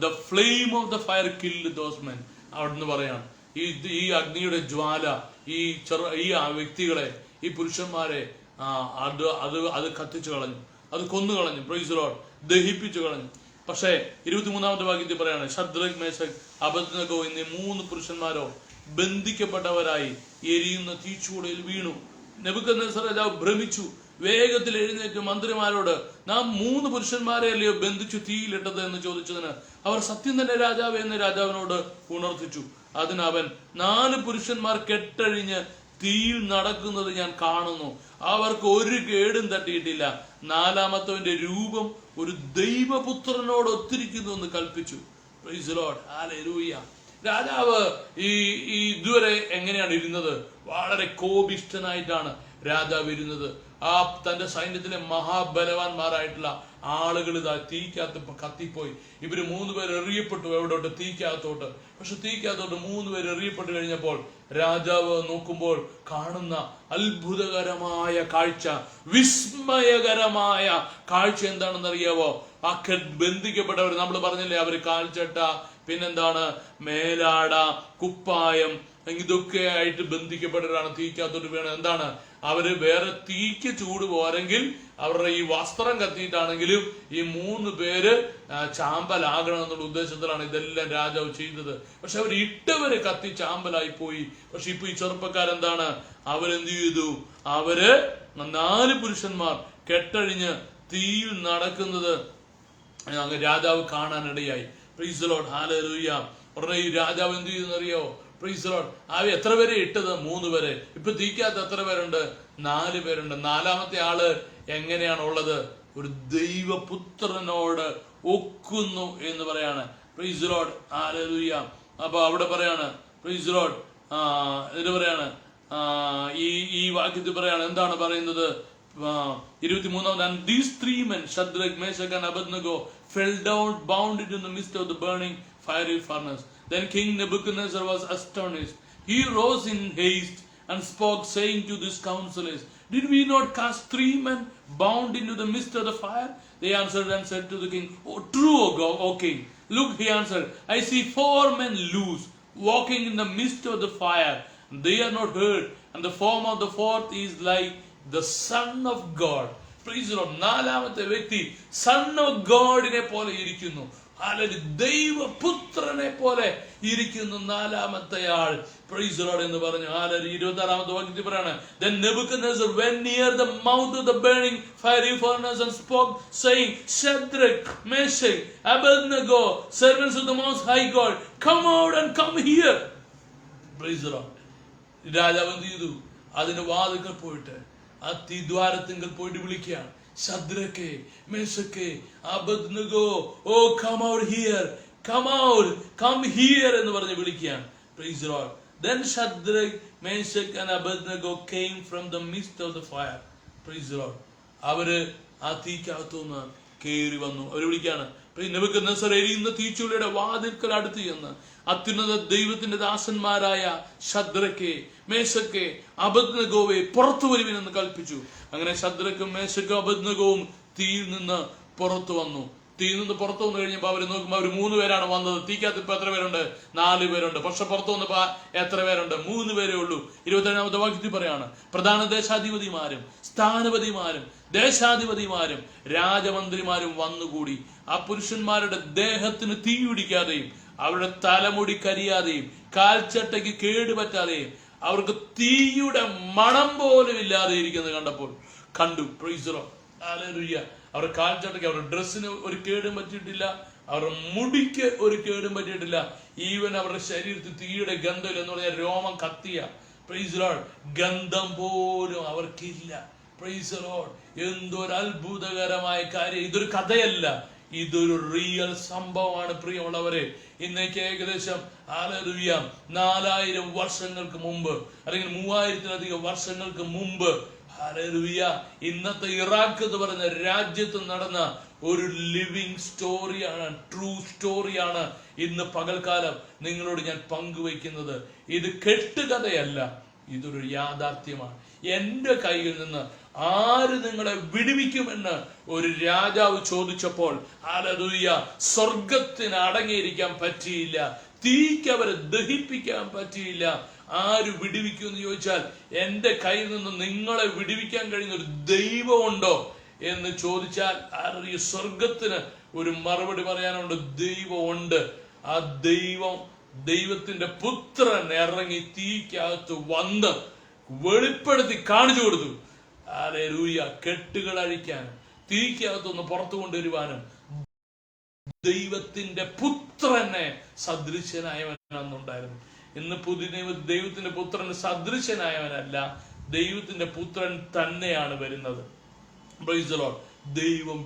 the flame of the fire killed those men. അവിടുന്ന് പറയാണ് ഈ അഗ്നിയുടെ ജ്വാല ഈ വ്യക്തികളെ, ഈ പുരുഷന്മാരെ അത് കത്തിച്ചു കളഞ്ഞു, അത് കൊന്നു കളഞ്ഞു. Praise Lord. ദഹിപ്പിച്ചു കളഞ്ഞു. പക്ഷേ 23-ാമത്തെ വാക്യത്തിൽ പറയാണ്, ശദ്രക്, മേശക്, അബദ്നെഗോ എന്നീ 3 പുരുഷന്മാരോ ബന്ധിക്കപ്പെട്ടവരായി എരിയുന്ന തീച്ചൂളയിൽ വീണു. നെബൂഖദ്നേസർ രാജാവ് ഭ്രമിച്ചു. വേഗത്തിൽ എഴുന്നേറ്റ് മന്ത്രിമാരോട്, നാം 3 പുരുഷന്മാരെ അല്ലയോ ബന്ധിച്ചു തീയിലിട്ടത് എന്ന് ചോദിച്ചതിന് അവർ സത്യം തന്നെ രാജാവ് എന്ന് രാജാവിനോട് ഉണർത്തിച്ചു. അതിനവൻ, 4 പുരുഷന്മാർ കെട്ടഴിഞ്ഞ് തീയിൽ നടക്കുന്നത് ഞാൻ കാണുന്നു, അവർക്ക് ഒരു കേടും തട്ടിയിട്ടില്ല. 4-മത്തവന്റെ രൂപം ഒരു ദൈവപുത്രനോട് ഒത്തിരിക്കുന്നു എന്ന് കൽപ്പിച്ചു. Praise Lord. ഹല്ലേലൂയ. രാജാവ് ഇതുവരെ എങ്ങനെയാണ് ഇരുന്നത്? വളരെ കോപിഷ്ഠനായിട്ടാണ് രാജാവ് ഇരുന്നത്. തന്റെ സൈന്യത്തിലെ മഹാബലവാന്മാരായിട്ടുള്ള ആളുകൾ ഇതാ തീക്കകത്ത് കത്തിപ്പോയി. ഇവര് 3 പേര് എറിയപ്പെട്ടു. എവിടോട്ട്? തീക്കകത്തോട്ട്. പക്ഷെ തീക്കകത്തോട്ട് 3 പേര് എറിയപ്പെട്ടു കഴിഞ്ഞപ്പോൾ രാജാവ് നോക്കുമ്പോൾ കാണുന്ന അത്ഭുതകരമായ കാഴ്ച, വിസ്മയകരമായ കാഴ്ച എന്താണെന്ന് അറിയാവോ? ബന്ധിക്കപ്പെട്ടവർ, നമ്മൾ പറഞ്ഞില്ലേ, അവര് കാൽച്ചട്ട, പിന്നെന്താണ്, മേലാട, കുപ്പായം, ഇതൊക്കെ ആയിട്ട് ബന്ധിക്കപ്പെട്ടവരാണ്. തീക്കകത്തോട്ട് വീണത് എന്താണ്? അവര് വേറെ തീക്ക് ചൂട് പോരെങ്കിൽ അവരുടെ ഈ വസ്ത്രം കത്തിയിട്ടാണെങ്കിലും ഈ 3 പേര് ചാമ്പലാകണം എന്നുള്ള ഉദ്ദേശത്തിലാണ് ഇതെല്ലാം രാജാവ് ചെയ്തത്. പക്ഷെ അവർ ഇട്ടവര് കത്തി ചാമ്പലായി പോയി. പക്ഷെ ഇപ്പൊ ഈ ചെറുപ്പക്കാരെന്താണ്? അവരെന്ത് ചെയ്തു? അവര് 4 പുരുഷന്മാർ കെട്ടഴിഞ്ഞ് തീയിൽ നടക്കുന്നത് രാജാവ് കാണാനിടയായി. Praise Lord. ഹല്ലേലൂയ. ഉടനെ ഈ രാജാവ് എന്ത് ചെയ്തെന്നറിയോ? Praise Lord. എത്ര പേരെ ഇട്ടത്? 3 പേരെ. ഇപ്പൊ തീക്കകത്ത് എത്ര പേരുണ്ട്? 4 പേരുണ്ട്. 4-മത്തെ ആള് എങ്ങനെയാണ് ഉള്ളത്? ഒരു ദൈവപുത്രനോട് ഒക്കുന്നു എന്ന് പറയാണ്. Praise Lord. ഹല്ലേലൂയ. അപ്പൊ അവിടെ പറയാണ്, പ്രൈസ് ലോർഡ്, ഇത് പറയാണ്, ഈ വാക്യത്തിൽ പറയാണ്, എന്താണ് പറയുന്നത്? 23-ാമത്, and these 3 men, Shadrach, Meshach and Abednego, fell down bound into the midst of the burning fiery furnace. Then King Nebuchadnezzar was astonished. He rose in haste and spoke, saying to these counselors, did we not cast 3 men bound into the midst of the fire? They answered and said to the king, oh, true, O king. Look, he answered, I see 4 men loose, walking in the midst of the fire. They are not hurt, and the form of the fourth is like the Son of God. Praise the Lord. നാലാമത്തെ വ്യക്തി Son of Godനെ പോലെ ഇരിക്കുന്നു. അല്ലെങ്കിൽ ദൈവപുത്രനെ പോലെ ഇരിക്കുന്നു നാലാമത്തെ ആൾ. Praise the Lord എന്ന് പറഞ്ഞു. 26ാമത്തെ വാക്യത്തിൽ പറയാണ്, Then Nebuchadnezzar went near the mouth of the burning fiery furnace and spoke, saying, Shadrach, Meshach, Abednego, servants of the Most High God, come out and come here. Praise the Lord. രാജാവ് എന്ത് ചെയ്തു? അതിന്റെ വാതിൽക്കൽ പോയിട്ട് ആ തീദ്വാരത്തിങ്കൽ പോയിട്ട് വിളിക്കുകയാണ്, ശദ്രക്കെ, മേശക്കെ, Abednego, oh come out here, come out, come here എന്ന് പറഞ്ഞ് വിളിക്കുകയാണ്. Praise the Lord. Then Shadrach, Meshach and Abednego came from the midst of the fire. Praise the Lord. അവര് ആ തീക്കകത്തുനിന്ന് കയറി വന്നു. അവര് വിളിക്കുകയാണ്, നെബൂഖദ്നേസർ എരിയുന്ന തീച്ചുള്ളിയുടെ വാതിൽക്കൽ അടുത്ത് ചെന്ന് അത്യുന്നത ദൈവത്തിന്റെ ദാസന്മാരായ ശദ്രക്കെ, മേശക്കെ, അബദ്നഗോവെ പുറത്തു വരുവിനെന്ന് കൽപ്പിച്ചു. അങ്ങനെ ശദ്രക്കും മേശക്കും അബദ്നഗോവും തീയിൽ നിന്ന് പുറത്തു വന്നു. തീയിൽ നിന്ന് പുറത്തു വന്നു കഴിഞ്ഞപ്പോൾ അവർ നോക്കുമ്പോൾ അവർ 3 പേരാണ് വന്നത്. തീക്കകത്ത് ഇപ്പൊ എത്ര പേരുണ്ട്? 4 പേരുണ്ട്. പക്ഷെ പുറത്തു വന്നപ്പോ എത്ര പേരുണ്ട്? 3 പേരേ ഉള്ളൂ. 27ാമത്തെ വാക്യത്തിൽ പറയാണ്, പ്രധാന ദേശാധിപതിമാരും സ്ഥാനപതിമാരും ദേശാധിപതിമാരും രാജമന്ത്രിമാരും വന്നുകൂടി ആ പുരുഷന്മാരുടെ ദേഹത്തിന് തീയിടിക്കാതെയും അവരുടെ തലമുടി കരിയാതെയും കാൽച്ചട്ടയ്ക്ക് കേടുപറ്റാതെയും അവർക്ക് തീയുടെ മണം പോലും ഇല്ലാതെ ഇരിക്കുന്നത് കണ്ടു. Praise the Lord. Hallelujah. അവരുടെ കാൽച്ചട്ടയ്ക്ക്, അവരുടെ ഡ്രസ്സിന് ഒരു കേടും പറ്റിയിട്ടില്ല, അവരുടെ മുടിക്ക് ഒരു കേടും പറ്റിയിട്ടില്ല. ഈവൻ അവരുടെ ശരീരത്തിൽ തീയുടെ ഗന്ധം എന്ന് പറഞ്ഞാൽ രോമം കത്തിയ, Praise the Lord, ഗന്ധം പോലും അവർക്കില്ല. Praise the Lord. എന്തൊരു അത്ഭുതകരമായ കാര്യം. ഇതൊരു കഥയല്ല, ഇതൊരു റിയൽ സംഭവമാണ് പ്രിയമുള്ളവരെ. ഇന്നേക്ക് ഏകദേശം 4000 വർഷങ്ങൾക്ക് മുമ്പ് അല്ലെങ്കിൽ 3000-ലധികം വർഷങ്ങൾക്ക് മുമ്പ് ഇന്നത്തെ ഇറാഖ് എന്ന് പറയുന്ന രാജ്യത്ത് നടന്ന ഒരു ലിവിങ് സ്റ്റോറിയാണ്, ട്രൂ സ്റ്റോറിയാണ് ഇന്ന് പകൽക്കാലം നിങ്ങളോട് ഞാൻ പങ്കുവയ്ക്കുന്നത്. ഇത് കെട്ടുകഥയല്ല, ഇതൊരു യാഥാർത്ഥ്യമാണ്. എന്റെ കയ്യിൽ നിന്ന് ആര് നിങ്ങളെ വിടുവിക്കുമെന്ന് ഒരു രാജാവ് ചോദിച്ചപ്പോൾ സ്വർഗത്തിന് അടങ്ങിയിരിക്കാൻ പറ്റിയില്ല, തീക്ക് അവരെ ദഹിപ്പിക്കാൻ പറ്റിയില്ല. ആര് വിടുവിക്കുമെന്ന് ചോദിച്ചാൽ എന്റെ കയ്യിൽ നിന്ന് നിങ്ങളെ വിടുവിക്കാൻ കഴിയുന്ന ഒരു ദൈവമുണ്ടോ എന്ന് ചോദിച്ചാൽ ഈ സ്വർഗത്തിന് ഒരു മറുപടി പറയാനുണ്ട്. ദൈവമുണ്ട്. ആ ദൈവത്തിന്റെ പുത്രൻ ഇറങ്ങി തീക്കകത്ത് വന്ന് വെളിപ്പെടുത്തി കാണിച്ചു കൊടുത്തു. ഹല്ലേലൂയ. കെട്ടുകൾ അഴിക്കാനും തീക്കകത്തൊന്ന് പുറത്തു കൊണ്ടുവരുവാനും ദൈവത്തിന്റെ പുത്രനെ സദൃശനായവനുണ്ടായിരുന്നു. ഇന്ന് പുതിയ ദൈവത്തിന്റെ പുത്രന് സദൃശനായവനല്ല, ദൈവത്തിന്റെ പുത്രൻ തന്നെയാണ് വരുന്നത്. Price the Lord. ദൈവം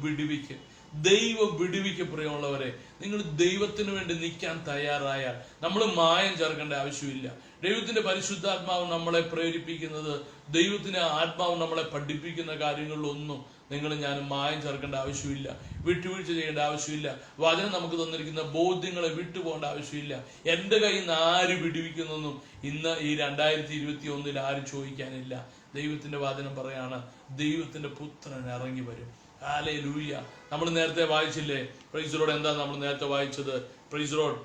വിടുവിക്ക് പ്രിയമുള്ളവരെ. നിങ്ങൾ ദൈവത്തിന് വേണ്ടി നിൽക്കാൻ തയ്യാറായാൽ നമ്മൾ മായം ചേർക്കേണ്ട ആവശ്യമില്ല. ദൈവത്തിന്റെ പരിശുദ്ധാത്മാവ് നമ്മളെ പ്രേരിപ്പിക്കുന്നത്, ദൈവത്തിന്റെ ആത്മാവ് നമ്മളെ പഠിപ്പിക്കുന്ന കാര്യങ്ങളിലൊന്നും ഞാനും മായം ചേർക്കേണ്ട ആവശ്യമില്ല, വിട്ടുവീഴ്ച ചെയ്യേണ്ട ആവശ്യമില്ല. വചനം നമുക്ക് തന്നിരിക്കുന്ന ബോധ്യങ്ങളെ വിട്ടുപോകേണ്ട ആവശ്യമില്ല. എന്റെ കയ്യിൽ നിന്ന് ആര് വിടുവിക്കുന്നൊന്നും ഇന്ന് ഈ 2021 ആരും ചോദിക്കാനില്ല. ദൈവത്തിന്റെ വചനം പറയാണ്, ദൈവത്തിന്റെ പുത്രൻ ഇറങ്ങി വരും. ഹല്ലേലൂയ. നമ്മൾ നേരത്തെ വായിച്ചില്ലേ? Price the Lord. എന്താ നമ്മൾ നേരത്തെ വായിച്ചത്? Price the Lord.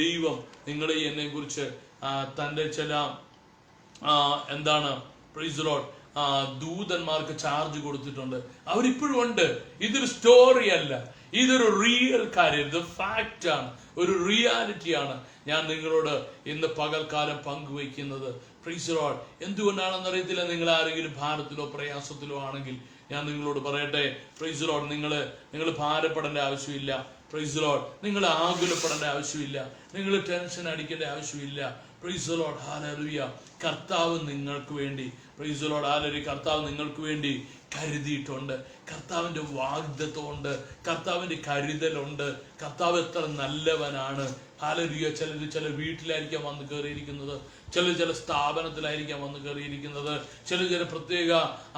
ദൈവം നിങ്ങളെ എന്നെ കുറിച്ച് തന്റെ ചില പ്രൈസ് ദി ലോർഡ് ദൂതന്മാർക്ക് ചാർജ് കൊടുത്തിട്ടുണ്ട്. അവരിപ്പോഴും ഉണ്ട്. ഇതൊരു സ്റ്റോറി അല്ല, ഇതൊരു റിയൽ കാര്യം, ഇത് ഫാക്റ്റ് ആണ്, ഒരു റിയാലിറ്റിയാണ് ഞാൻ നിങ്ങളോട് ഇന്ന് പകൽക്കാലം പങ്കുവയ്ക്കുന്നത്. Price the Lord. എന്തുകൊണ്ടാണെന്ന് അറിയത്തില്ല. നിങ്ങൾ ആരെങ്കിലും ഭാരത്തിലോ പ്രയാസത്തിലോ ആണെങ്കിൽ ഞാൻ നിങ്ങളോട് പറയട്ടെ, പ്രൈസ് ദി ലോർഡ്, നിങ്ങൾ ഭാരപ്പെടേണ്ട ആവശ്യമില്ല. Price the Lord. നിങ്ങൾ ആകുലപ്പെടേണ്ട ആവശ്യമില്ല, നിങ്ങൾ ടെൻഷൻ അടിക്കേണ്ട ആവശ്യമില്ല. Price the Lord. ഹല്ലേലൂയ. കർത്താവ് നിങ്ങൾക്ക് വേണ്ടി, പ്രൈസ് ദി ലോർഡ്, ഹല്ലേലൂയ, കർത്താവ് നിങ്ങൾക്ക് വേണ്ടി കരുതിയിട്ടുണ്ട്. കർത്താവിന്റെ വാഗ്ദത്തമുണ്ട്, കർത്താവിന്റെ കരുതലുണ്ട്. കർത്താവ് എത്ര നല്ലവനാണ്. ഹല്ലേലൂയ. ചില വീട്ടിലായിരിക്കാം വന്ന് കയറിയിരിക്കുന്നത്, ചില സ്ഥാപനത്തിലായിരിക്കാം വന്ന് കയറിയിരിക്കുന്നത്, ചില പ്രത്യേക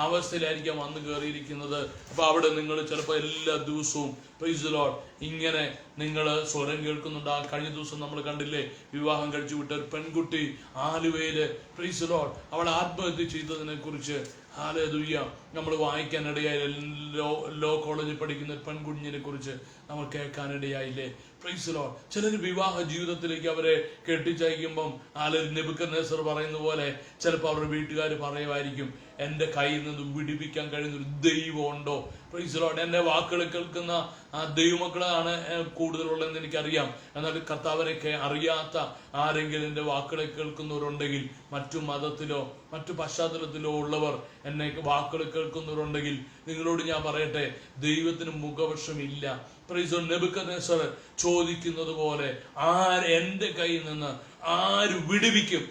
അവസ്ഥയിലായിരിക്കാം വന്ന് കയറിയിരിക്കുന്നത്. അപ്പൊ അവിടെ നിങ്ങൾ ചിലപ്പോൾ എല്ലാ ദിവസവും പ്രൈസ് ദി ലോർഡ് ഇങ്ങനെ നിങ്ങൾ സ്വരം കേൾക്കുന്നുണ്ടാകും. കഴിഞ്ഞ ദിവസം നമ്മൾ കണ്ടില്ലേ, വിവാഹം കഴിച്ചു വിട്ട ഒരു പെൺകുട്ടി ആലുവയില്, പ്രൈസ് ദി ലോർഡ്, അവൾ ആത്മഹത്യ ചെയ്തതിനെ കുറിച്ച് ഹല്ലേലൂയ. നമ്മൾ വായിക്കാനിടയായ ലോ കോളേജിൽ പഠിക്കുന്ന ഒരു പെൺകുഞ്ഞിനെ കുറിച്ച് നമ്മൾ കേൾക്കാനിടയായില്ലേ? Price the Lord. ചിലർ വിവാഹ ജീവിതത്തിലേക്ക് അവരെ കെട്ടിച്ചയക്കുമ്പം നെബൂഖദ്നേസർ പറയുന്ന പോലെ ചിലപ്പോൾ അവരുടെ വീട്ടുകാർ പറയുമായിരിക്കും, എൻ്റെ കയ്യിൽ നിന്ന് വിടിപ്പിക്കാൻ കഴിയുന്ന ഒരു ദൈവം ഉണ്ടോ? Price the Lord. എൻ്റെ വാക്കുകൾ കേൾക്കുന്ന ദൈവമക്കളാണ് കൂടുതലുള്ളതെന്ന് എനിക്കറിയാം. എന്നാൽ കർത്താവിനൊക്കെ അറിയാത്ത ആരെങ്കിലും എൻ്റെ വാക്കുകളെ കേൾക്കുന്നവരുണ്ടെങ്കിൽ, മറ്റു മതത്തിലോ മറ്റു പശ്ചാത്തലത്തിലോ ഉള്ളവർ എന്നെ വാക്കുകൾ കേൾക്കുന്നവരുണ്ടെങ്കിൽ, നിങ്ങളോട് ഞാൻ പറയട്ടെ, ദൈവത്തിന് മുഖവശമില്ല. Praise the lord. നെബൂഖദ്നേസർ ചോദിക്കുന്നത് പോലെ എൻ്റെ കയ്യിൽ നിന്ന് ആര് വിടുവിക്കും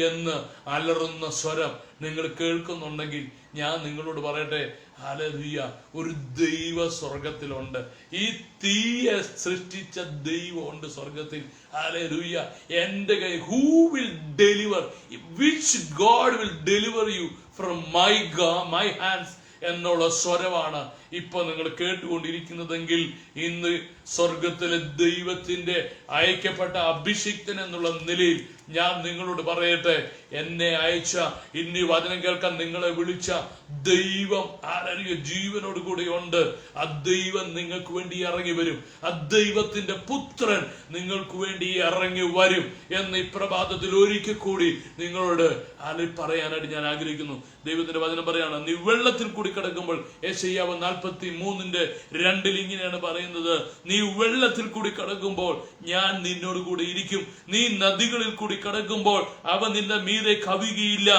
എന്ന് അലറുന്ന സ്വരം നിങ്ങൾ കേൾക്കുന്നുണ്ടെങ്കിൽ ഞാൻ നിങ്ങളോട് പറയട്ടെ, ഹല്ലേലൂയ, ഒരു ദൈവ സ്വർഗത്തിലുണ്ട്. ഈ തീയെ സൃഷ്ടിച്ച ദൈവമുണ്ട് സ്വർഗത്തിൽ. ഹല്ലേലൂയ. എൻ്റെ കൈ who will deliver, which God will deliver you from my hands എന്നുള്ള സ്വരമാണ് ഇപ്പൊ നിങ്ങൾ കേട്ടുകൊണ്ടിരിക്കുന്നതെങ്കിൽ, ഇന്ന് സ്വർഗത്തിലെ ദൈവത്തിന്റെ അയക്കപ്പെട്ട അഭിഷിക്തൻ എന്നുള്ള നിലയിൽ ഞാൻ നിങ്ങളോട് പറയട്ടെ, എന്നെ അയച്ച, ഇനി വചനം കേൾക്കാൻ നിങ്ങളെ വിളിച്ച ദൈവം ജീവനോട് കൂടെ ഉണ്ട്. ആ ദൈവം നിങ്ങൾക്ക് വേണ്ടി ഇറങ്ങി വരും. ആ ദൈവത്തിന്റെ പുത്രൻ നിങ്ങൾക്ക് വേണ്ടി ഇറങ്ങി വരും എന്ന് ഈ പ്രഭാതത്തിൽ ഒരിക്കൽ കൂടി നിങ്ങളോട് പറയാനായിട്ട് ഞാൻ ആഗ്രഹിക്കുന്നു. ദൈവത്തിന്റെ വചനം പറയാണ്, നീ വെള്ളത്തിൽ കൂടി കിടക്കുമ്പോൾ, യെശയ്യാവ് 43:2 ഇങ്ങനെയാണ് പറയുന്നത്, നീ വെള്ളത്തിൽ കൂടി കടക്കുമ്പോൾ ഞാൻ നിന്നോട് കൂടെ ഇരിക്കും. നീ നദികളിൽ കൂടി കടക്കുമ്പോൾ അവ നിന്റെ മീതെ കവിയുകയില്ല.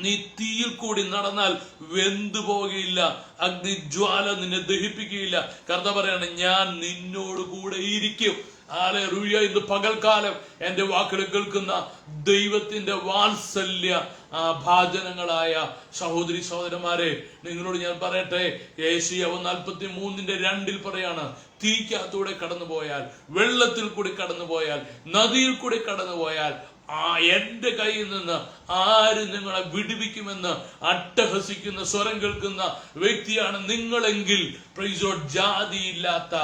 നീ തീയിൽ കൂടി നടന്നാൽ വെന്തു പോകുകയില്ല. അഗ്നിജ്വാല നിന്നെ ദഹിപ്പിക്കുകയില്ല. കർത്താവ് പറയാണ്, ഞാൻ നിന്നോട് കൂടെ ഇരിക്കും. ഹല്ലേലൂയ. ഇന്ന് പകൽക്കാലം എന്റെ വാക്കുകൾ കേൾക്കുന്ന ദൈവത്തിന്റെ വാത്സല്യ ഭാജനങ്ങളായ സഹോദരി സഹോദരന്മാരെ, നിങ്ങളോട് ഞാൻ പറയട്ടെ, യെശയ്യാവ് 43:2 പറയാണ്, തീക്കകത്തൂടെ കടന്നു പോയാൽ, വെള്ളത്തിൽ കൂടി കടന്നു പോയാൽ, നദിയിൽ കൂടി കടന്നു പോയാൽ, എന്റെ കയ്യിൽ നിന്ന് ആര് നിങ്ങളെ വിടുവിക്കുമെന്ന് അട്ടഹസിക്കുന്ന സ്വരം കേൾക്കുന്ന വ്യക്തിയാണ് നിങ്ങളെങ്കിൽ, ജാതിയില്ലാത്ത,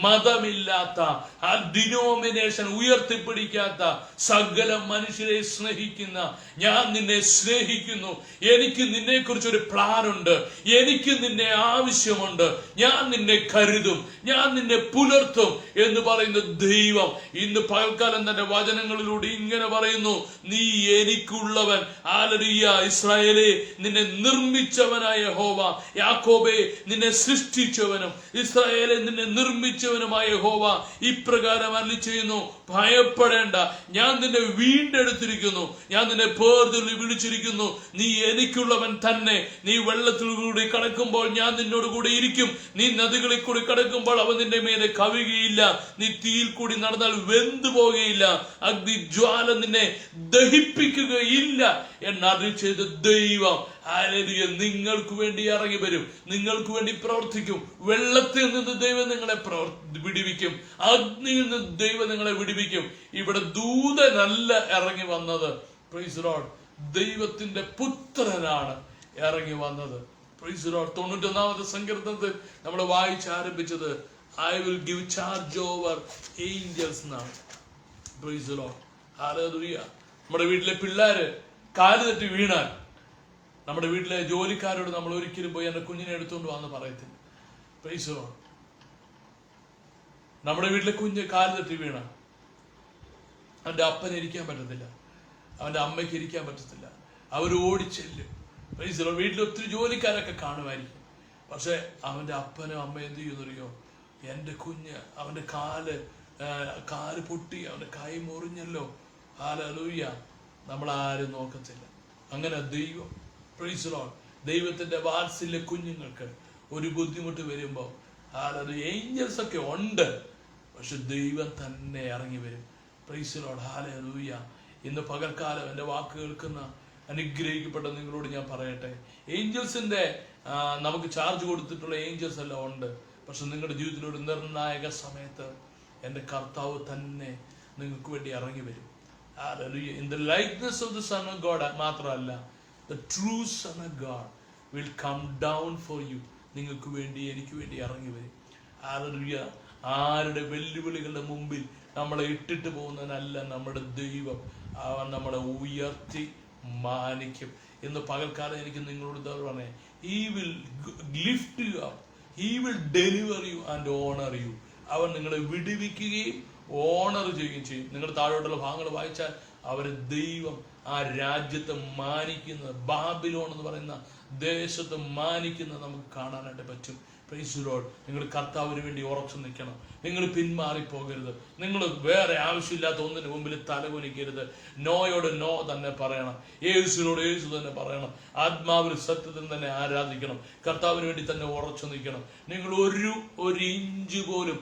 മതമില്ലാത്ത, ആ ഡിനോമിനേഷൻ ഉയർത്തിപ്പിടിക്കാത്ത സകല മനുഷ്യരെ സ്നേഹിക്കുന്ന ഞാൻ നിന്നെ സ്നേഹിക്കുന്നു. എനിക്ക് നിന്നെ കുറിച്ചൊരു പ്ലാൻ ഉണ്ട്. എനിക്ക് നിന്നെ ആവശ്യമുണ്ട്. ഞാൻ നിന്നെ കരുതും. ഞാൻ നിന്നെ പുലർത്തും എന്ന് പറയുന്ന ദൈവം ഇന്ന് പകൽക്കാലം തന്റെ വചനങ്ങളിലൂടെ ഇങ്ങനെ പറയുന്നു, നീ എനിക്കുള്ളവൻ. ഹല്ലേലൂയ. ഇസ്രായേലേ, നിന്നെ നിർമ്മിച്ചവനായ യഹോവ, യാക്കോബേ, നിന്നെ സൃഷ്ടിച്ചവനും, ഇസ്രായേലെ നിന്നെ നിർമ്മിച്ചവനുമായ യഹോവ ഇപ്രകാരം അരുളിച്ചെയ്യുന്നു, ഭയപ്പെടേണ്ട, ഞാൻ നിന്നെ വീണ്ടെടുത്തിരിക്കുന്നു. ഞാൻ നിന്നെ പേർചൊല്ലി വിളിച്ചിരിക്കുന്നു. നീ എനിക്കുള്ളവൻ തന്നെ. നീ വെള്ളത്തിൽ കൂടി കടക്കുമ്പോൾ ഞാൻ നിന്നോട് കൂടെ ഇരിക്കും. നീ നദികളിൽ കൂടി കടക്കുമ്പോൾ അവ നിന്റെ മേലെ കവിയുകയില്ല. നീ തീയിൽ കൂടി നടന്നാൽ വെന്തു പോകുകയില്ല. അഗ്നിജ്വാല നിന്നെ ദഹിപ്പിക്കുകയില്ല എന്നറിയി ചെയ്ത ദൈവം ഹല്ലേലൂയ നിങ്ങൾക്ക് വേണ്ടി ഇറങ്ങി വരും. നിങ്ങൾക്ക് വേണ്ടി പ്രവർത്തിക്കും. വെള്ളത്തിൽ നിന്ന് ദൈവം നിങ്ങളെ വിടിവിക്കും. അഗ്നിയിൽ നിന്ന് ദൈവം നിങ്ങളെ വിടിവിക്കും. ഇവിടെ ദൂതനല്ല ഇറങ്ങി വന്നത്. Price the Lord. ദൈവത്തിന്റെ പുത്രനാണ് ഇറങ്ങി വന്നത്. Price the Lord. 91-ാമത്തെ സങ്കീർത്തനത്തിൽ നമ്മൾ വായിച്ചാരംഭിച്ചത് I will give charge over angels എന്നാണ്. Praise the Lord. ഹല്ലേലൂയ. നമ്മുടെ വീട്ടിലെ പിള്ളേര് കാല് തെറ്റി വീണാൽ നമ്മുടെ വീട്ടിലെ ജോലിക്കാരോട് നമ്മൾ ഒരിക്കലും പോയി എന്റെ കുഞ്ഞിനെ എടുത്തുകൊണ്ട് വന്ന് പറയത്തില്ല. Price the Lord. നമ്മുടെ വീട്ടിലെ കുഞ്ഞ് കാല് തെറ്റി വീണ അവന്റെ അപ്പന് ഇരിക്കാൻ പറ്റത്തില്ല, അവന്റെ അമ്മയ്ക്ക് ഇരിക്കാൻ പറ്റത്തില്ല. അവർ ഓടിച്ചെല്ലും. Praise the lord. വീട്ടിൽ ഒത്തിരി ജോലിക്കാരൊക്കെ കാണുമായിരിക്കും. പക്ഷെ അവന്റെ അപ്പനും അമ്മയും എന്ത് ചെയ്യുന്നറിയോ? എന്റെ കുഞ്ഞ്, അവന്റെ കാല് പൊട്ടി, അവന്റെ കൈ മുറിഞ്ഞല്ലോ, ഹല്ലേലൂയ, നമ്മളാരും നോക്കത്തില്ല. അങ്ങനെ ദൈവം, പ്രൈസ് ദി ലോർഡ്, ദൈവത്തിന്റെ വാത്സല്യ കുഞ്ഞുങ്ങൾക്ക് ഒരു ബുദ്ധിമുട്ട് വരുമ്പോൾ ഏഞ്ചൽസ് ഒക്കെ ഉണ്ട്, പക്ഷെ ദൈവം തന്നെ ഇറങ്ങി വരും. Price the Lord. ഹല്ലേലൂയ. ഇന്ന് പകൽക്കാലം എൻ്റെ വാക്ക് കേൾക്കുന്ന അനുഗ്രഹിക്കപ്പെട്ട നിങ്ങളോട് ഞാൻ പറയട്ടെ, ഏഞ്ചൽസിന്റെ നമുക്ക് ചാർജ് കൊടുത്തിട്ടുള്ള ഏഞ്ചൽസ് എല്ലാം ഉണ്ട്. പക്ഷെ നിങ്ങളുടെ ജീവിതത്തിലൊരു നിർണായക സമയത്ത് എൻ്റെ കർത്താവ് തന്നെ നിങ്ങൾക്ക് വേണ്ടി ഇറങ്ങി വരും. Hallelujah. In the likeness of the Son of God മാത്രമല്ല, the true Son of God will come down for you. നിങ്ങൾക്ക് വേണ്ടി, എനിക്ക് വേണ്ടി ഇറങ്ങി വരും. Hallelujah. ആരുടെ വെല്ലുവിളികളുടെ മുമ്പിൽ നമ്മളെ ഇട്ടിട്ട് പോകുന്നതിനല്ല നമ്മുടെ ദൈവം. അവൻ നമ്മളെ ഉയർത്തി മാനിക്കും. ഇന്ന് പകൽക്കാലം എനിക്ക് നിങ്ങളോട് ഇതാ പറഞ്ഞേ, He will lift you up, He will deliver you and honor you. അവൻ നിങ്ങളെ വിടുവിക്കുകയും ഓണർ ചെയ്യുകയും ചെയ്യും. നിങ്ങൾ താഴോട്ടുള്ള ഭാഗങ്ങൾ വായിച്ചാൽ അവരെ ദൈവം ആ രാജ്യത്തെ മാനിക്കുന്ന, ബാബിലോൺ എന്ന് പറയുന്ന ദേശത്ത് മാനിക്കുന്നത് നമുക്ക് കാണാനായിട്ട് പറ്റും. Price the Lord. നിങ്ങൾ കർത്താവിന് വേണ്ടി ഉറച്ചു നിൽക്കണം. നിങ്ങൾ പിന്മാറിപ്പോകരുത്. നിങ്ങൾ വേറെ ആവശ്യമില്ലാത്ത ഒന്നിന് മുമ്പിൽ തലകുനിക്കരുത്. നോയോട് നോ തന്നെ പറയണം, യേശുവിനോട് യേശു തന്നെ പറയണം, ആത്മാവിൽ സത്യത്തിൽ തന്നെ ആരാധിക്കണം, കർത്താവിന് വേണ്ടി തന്നെ ഉറച്ചു നിൽക്കണം. നിങ്ങൾ ഒരു ഇഞ്ച് പോലും,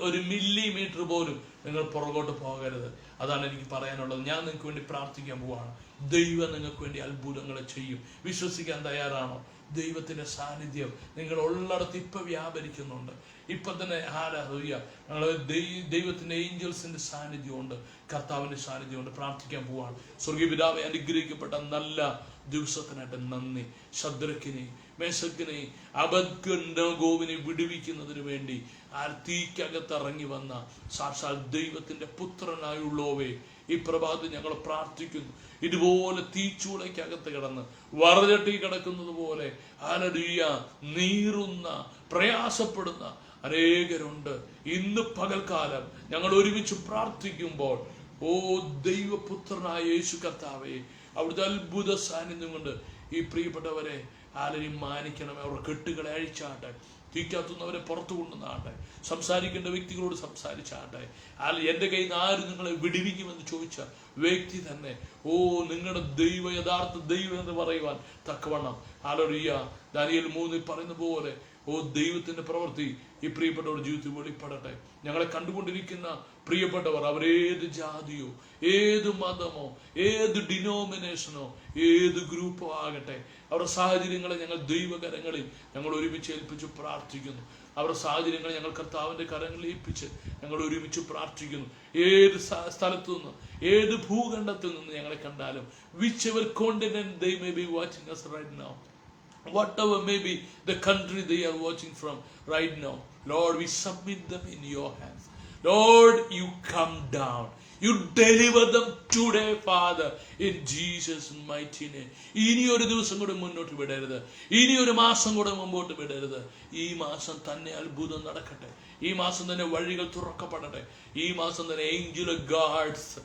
ഒരു മില്ലിമീറ്റർ പോലും നിങ്ങൾ പുറകോട്ട് പോകരുത്. അതാണ് എനിക്ക് പറയാനുള്ളത്. ഞാൻ നിങ്ങൾക്ക് വേണ്ടി പ്രാർത്ഥിക്കാൻ പോവാണ്. ദൈവം നിങ്ങൾക്ക് വേണ്ടി അത്ഭുതങ്ങളെ ചെയ്യും. വിശ്വസിക്കാൻ തയ്യാറാണോ? ദൈവത്തിന്റെ സാന്നിധ്യം നിങ്ങൾ ഉള്ളിടത്ത് ഇപ്പൊ വ്യാപരിക്കുന്നുണ്ട്. ഇപ്പൊ തന്നെ ഹല്ലേലൂയ, ദൈവത്തിന്റെ ഏഞ്ചൽസിന്റെ സാന്നിധ്യമുണ്ട്, കർത്താവിന്റെ സാന്നിധ്യമുണ്ട്. പ്രാർത്ഥിക്കാൻ പോവാണ്. സ്വർഗീയ പിതാവേ, അനുഗ്രഹിക്കപ്പെട്ട നല്ല ദിവസത്തിനായിട്ട് നന്ദി. ശദ്രക്കിനെ, മേശക്കിനെ, അബദ്ഗോവിനെ വിടുവിക്കുന്നതിന് വേണ്ടി ആ തീക്കകത്ത് ഇറങ്ങി വന്ന സാക്ഷാൽ ദൈവത്തിന്റെ പുത്രനായുള്ളോവേ, ഈ പ്രഭാതം ഞങ്ങൾ പ്രാർത്ഥിക്കുന്നു. ഇതുപോലെ തീച്ചൂളയ്ക്കകത്ത് കിടന്ന് വറചട്ടി കിടക്കുന്നത് പോലെ ഹല്ലേലൂയ നീറുന്ന, പ്രയാസപ്പെടുന്ന അനേകരുണ്ട്. ഇന്ന് പകൽക്കാലം ഞങ്ങൾ ഒരുമിച്ച് പ്രാർത്ഥിക്കുമ്പോൾ, ഓ ദൈവപുത്രനായ യേശു കർത്താവേ, അവിടുത്തെ അത്ഭുത സാന്നിധ്യം കൊണ്ട് ഈ പ്രിയപ്പെട്ടവരെ ആരെയും മാനിക്കണമേ. അവർ കെട്ടുകളെ അഴിച്ചാട്ടെ, തീക്കകത്തുന്നവരെ പുറത്തു കൊണ്ടുവന്നാട്ടെ, സംസാരിക്കേണ്ട വ്യക്തികളോട് സംസാരിച്ചാട്ടെ. എൻ്റെ കയ്യിൽ നിന്ന് ആര് നിങ്ങളെ വിടുവിക്കുമെന്ന് ചോദിച്ച വ്യക്തി തന്നെ, ഓ നിങ്ങളുടെ യഥാർത്ഥ ദൈവം എന്ന് പറയുവാൻ തക്കവണ്ണം ഹല്ലേലൂയ, ദാനിയേൽ 3 പറയുന്ന പോലെ, ഓ ദൈവത്തിന്റെ പ്രവൃത്തി ഈ പ്രിയപ്പെട്ടവർ ജീവിതത്തിൽ വെളിപ്പെടട്ടെ. ഞങ്ങളെ കണ്ടുകൊണ്ടിരിക്കുന്ന പ്രിയപ്പെട്ടവർ, അവരേത് ജാതിയോ, ഏത് മതമോ, ഏത് ഡിനോമിനേഷനോ, ഏത് ഗ്രൂപ്പോ ആകട്ടെ, അവരുടെ സാഹചര്യങ്ങളെ ഞങ്ങൾ ദൈവകരങ്ങളിൽ ഞങ്ങൾ ഒരുമിച്ച് ഏൽപ്പിച്ച് പ്രാർത്ഥിക്കുന്നു. അവരുടെ സാഹചര്യങ്ങളെ ഞങ്ങൾ കർത്താവിന്റെ കരങ്ങളിൽ ഏൽപ്പിച്ച് ഞങ്ങൾ ഒരുമിച്ച് പ്രാർത്ഥിക്കുന്നു. ഏത് സ്ഥലത്തു നിന്ന്, ഏത് ഭൂഖണ്ഡത്തിൽ നിന്ന് ഞങ്ങളെ കണ്ടാലും, whichever continent they may be watching us right now, whatever may be the country they are watching from right now, Lord, we submit them in your hands. Lord, you come down, you deliver them today, Father, in Jesus mighty name. ഇനി ഒരു ദിവസം കൂടെ മുന്നോട്ട് വിടരുത്, ഇനി ഒരു മാസം കൂടെ മുമ്പോട്ട് വിടരുത്. ഈ മാസം തന്നെ അത്ഭുതം നടക്കട്ടെ, ഈ മാസം തന്നെ വഴികൾ തുറക്കപ്പെടട്ടെ, ഈ മാസം തന്നെ ഏഞ്ചൽ ഗാർഡ്സ്,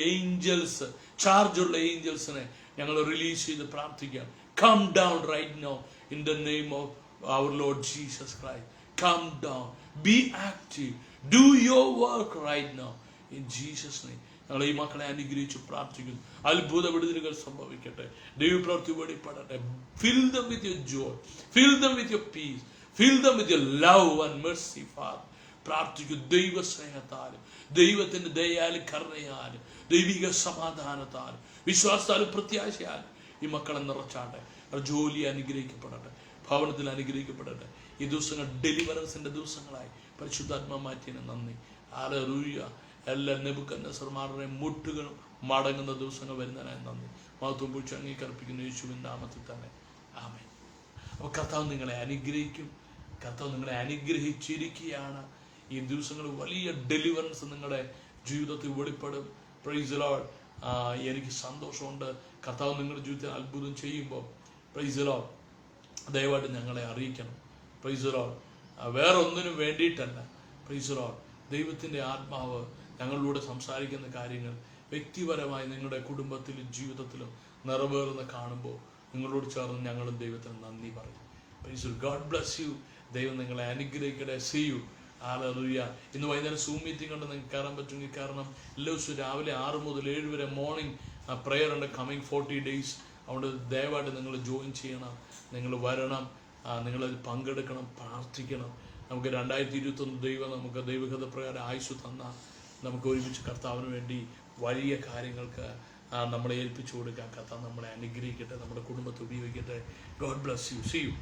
ഏഞ്ചൽസ്, ചാർജുള്ള ഏഞ്ചൽസിനെ ഞങ്ങൾ റിലീസ് ചെയ്ത് പ്രാർത്ഥിക്കാം. Come down right now in the name of our Lord Jesus Christ. Come down, be active, do your work right now in Jesus name. ഞങ്ങൾ ഈ മക്കളെ അനുഗ്രഹിച്ച് പ്രാർത്ഥിക്കുന്നു. അത്ഭുത വിടുതലുകൾ സംഭവിക്കട്ടെ, ദൈവപ്രവൃത്തി വെളിപ്പെടട്ടെ. Fill them with your joy, fill them with your peace, fill them with your love and mercy, Father. പ്രാർത്ഥിക്കും ദൈവ സ്നേഹത്താലും, ദൈവത്തിന്റെ ദയാലും കരുണയാലും, ദൈവിക സമാധാനത്താലും, വിശ്വാസത്താലും, പ്രത്യാശയാലും ഈ മക്കളെ നിറച്ചാട്ടെ. ജോലി അനുഗ്രഹിക്കപ്പെടട്ടെ, ഭവനത്തിൽ അനുഗ്രഹിക്കപ്പെടട്ടെ. ഈ ദിവസങ്ങൾ ഡെലിവറൻസിന്റെ ദിവസങ്ങളായി പരിശുദ്ധാത്മാ മാറ്റിയതിന് നന്ദി. ഹല്ലേലൂയ. എല്ലാ നെബൂഖദ്നേസർമാരുടെ മുട്ടുകളും മടങ്ങുന്ന ദിവസങ്ങൾ വരുന്നതിനായി നന്ദി. മഹത്വം പൂഴ്ച അംഗീകരിപ്പിക്കുന്ന യേശുവിൻ നാമത്തിൽ തന്നെ ആമേൻ. അപ്പോൾ കർത്താവ് നിങ്ങളെ അനുഗ്രഹിക്കും. കർത്താവ് നിങ്ങളെ അനുഗ്രഹിച്ചിരിക്കുകയാണ്. ഈ ദിവസങ്ങൾ വലിയ ഡെലിവറൻസ് നിങ്ങളുടെ ജീവിതത്തിൽ വെളിപ്പെടും. Praise the lord. എനിക്ക് സന്തോഷമുണ്ട്. കർത്താവ് നിങ്ങളുടെ ജീവിതത്തിൽ അത്ഭുതം ചെയ്യുമ്പോൾ പ്രൈസ് ദി ലോർഡ് ദയവായിട്ട് ഞങ്ങളെ അറിയിക്കണം. Price the Lord. വേറെ ഒന്നിനും വേണ്ടിയിട്ടല്ല. Price the Lord. ദൈവത്തിൻ്റെ ആത്മാവ് ഞങ്ങളിലൂടെ സംസാരിക്കുന്ന കാര്യങ്ങൾ വ്യക്തിപരമായി നിങ്ങളുടെ കുടുംബത്തിലും ജീവിതത്തിലും നിറവേറുന്ന കാണുമ്പോൾ നിങ്ങളോട് ചേർന്ന് ഞങ്ങളും ദൈവത്തിന് നന്ദി പറയും. Praise the Lord. God bless you. ദൈവം നിങ്ങളെ അനുഗ്രഹിക്കട്ടെ. See you. ഹല്ലേലൂയ. ഇന്ന് വൈകുന്നേരം സൂം മീറ്റിംഗ് കൊണ്ട് നിങ്ങൾക്ക് കയറാൻ പറ്റുമെങ്കിൽ കാരണം എല്ലാ ദിവസവും രാവിലെ 6 മുതൽ 7 വരെ മോർണിംഗ് പ്രെയർ ഉണ്ട്. Coming 40 days. അതുകൊണ്ട് ദയവായിട്ട് നിങ്ങൾ ജോയിൻ ചെയ്യണം, നിങ്ങൾ വരണം, നിങ്ങളതിൽ പങ്കെടുക്കണം, പ്രാർത്ഥിക്കണം. നമുക്ക് 2021 ദൈവം നമുക്ക് ദൈവഗത പ്രകാരം ആയുസ് തന്ന നമുക്ക് ഒരുമിച്ച് കർത്താവിന് വേണ്ടി വലിയ കാര്യങ്ങൾക്ക് നമ്മളെ ഏൽപ്പിച്ചു കൊടുക്കാം. കർത്താവ് നമ്മളെ അനുഗ്രഹിക്കട്ടെ, നമ്മുടെ കുടുംബത്തെ ഉപയോഗിക്കട്ടെ. God bless you. See U.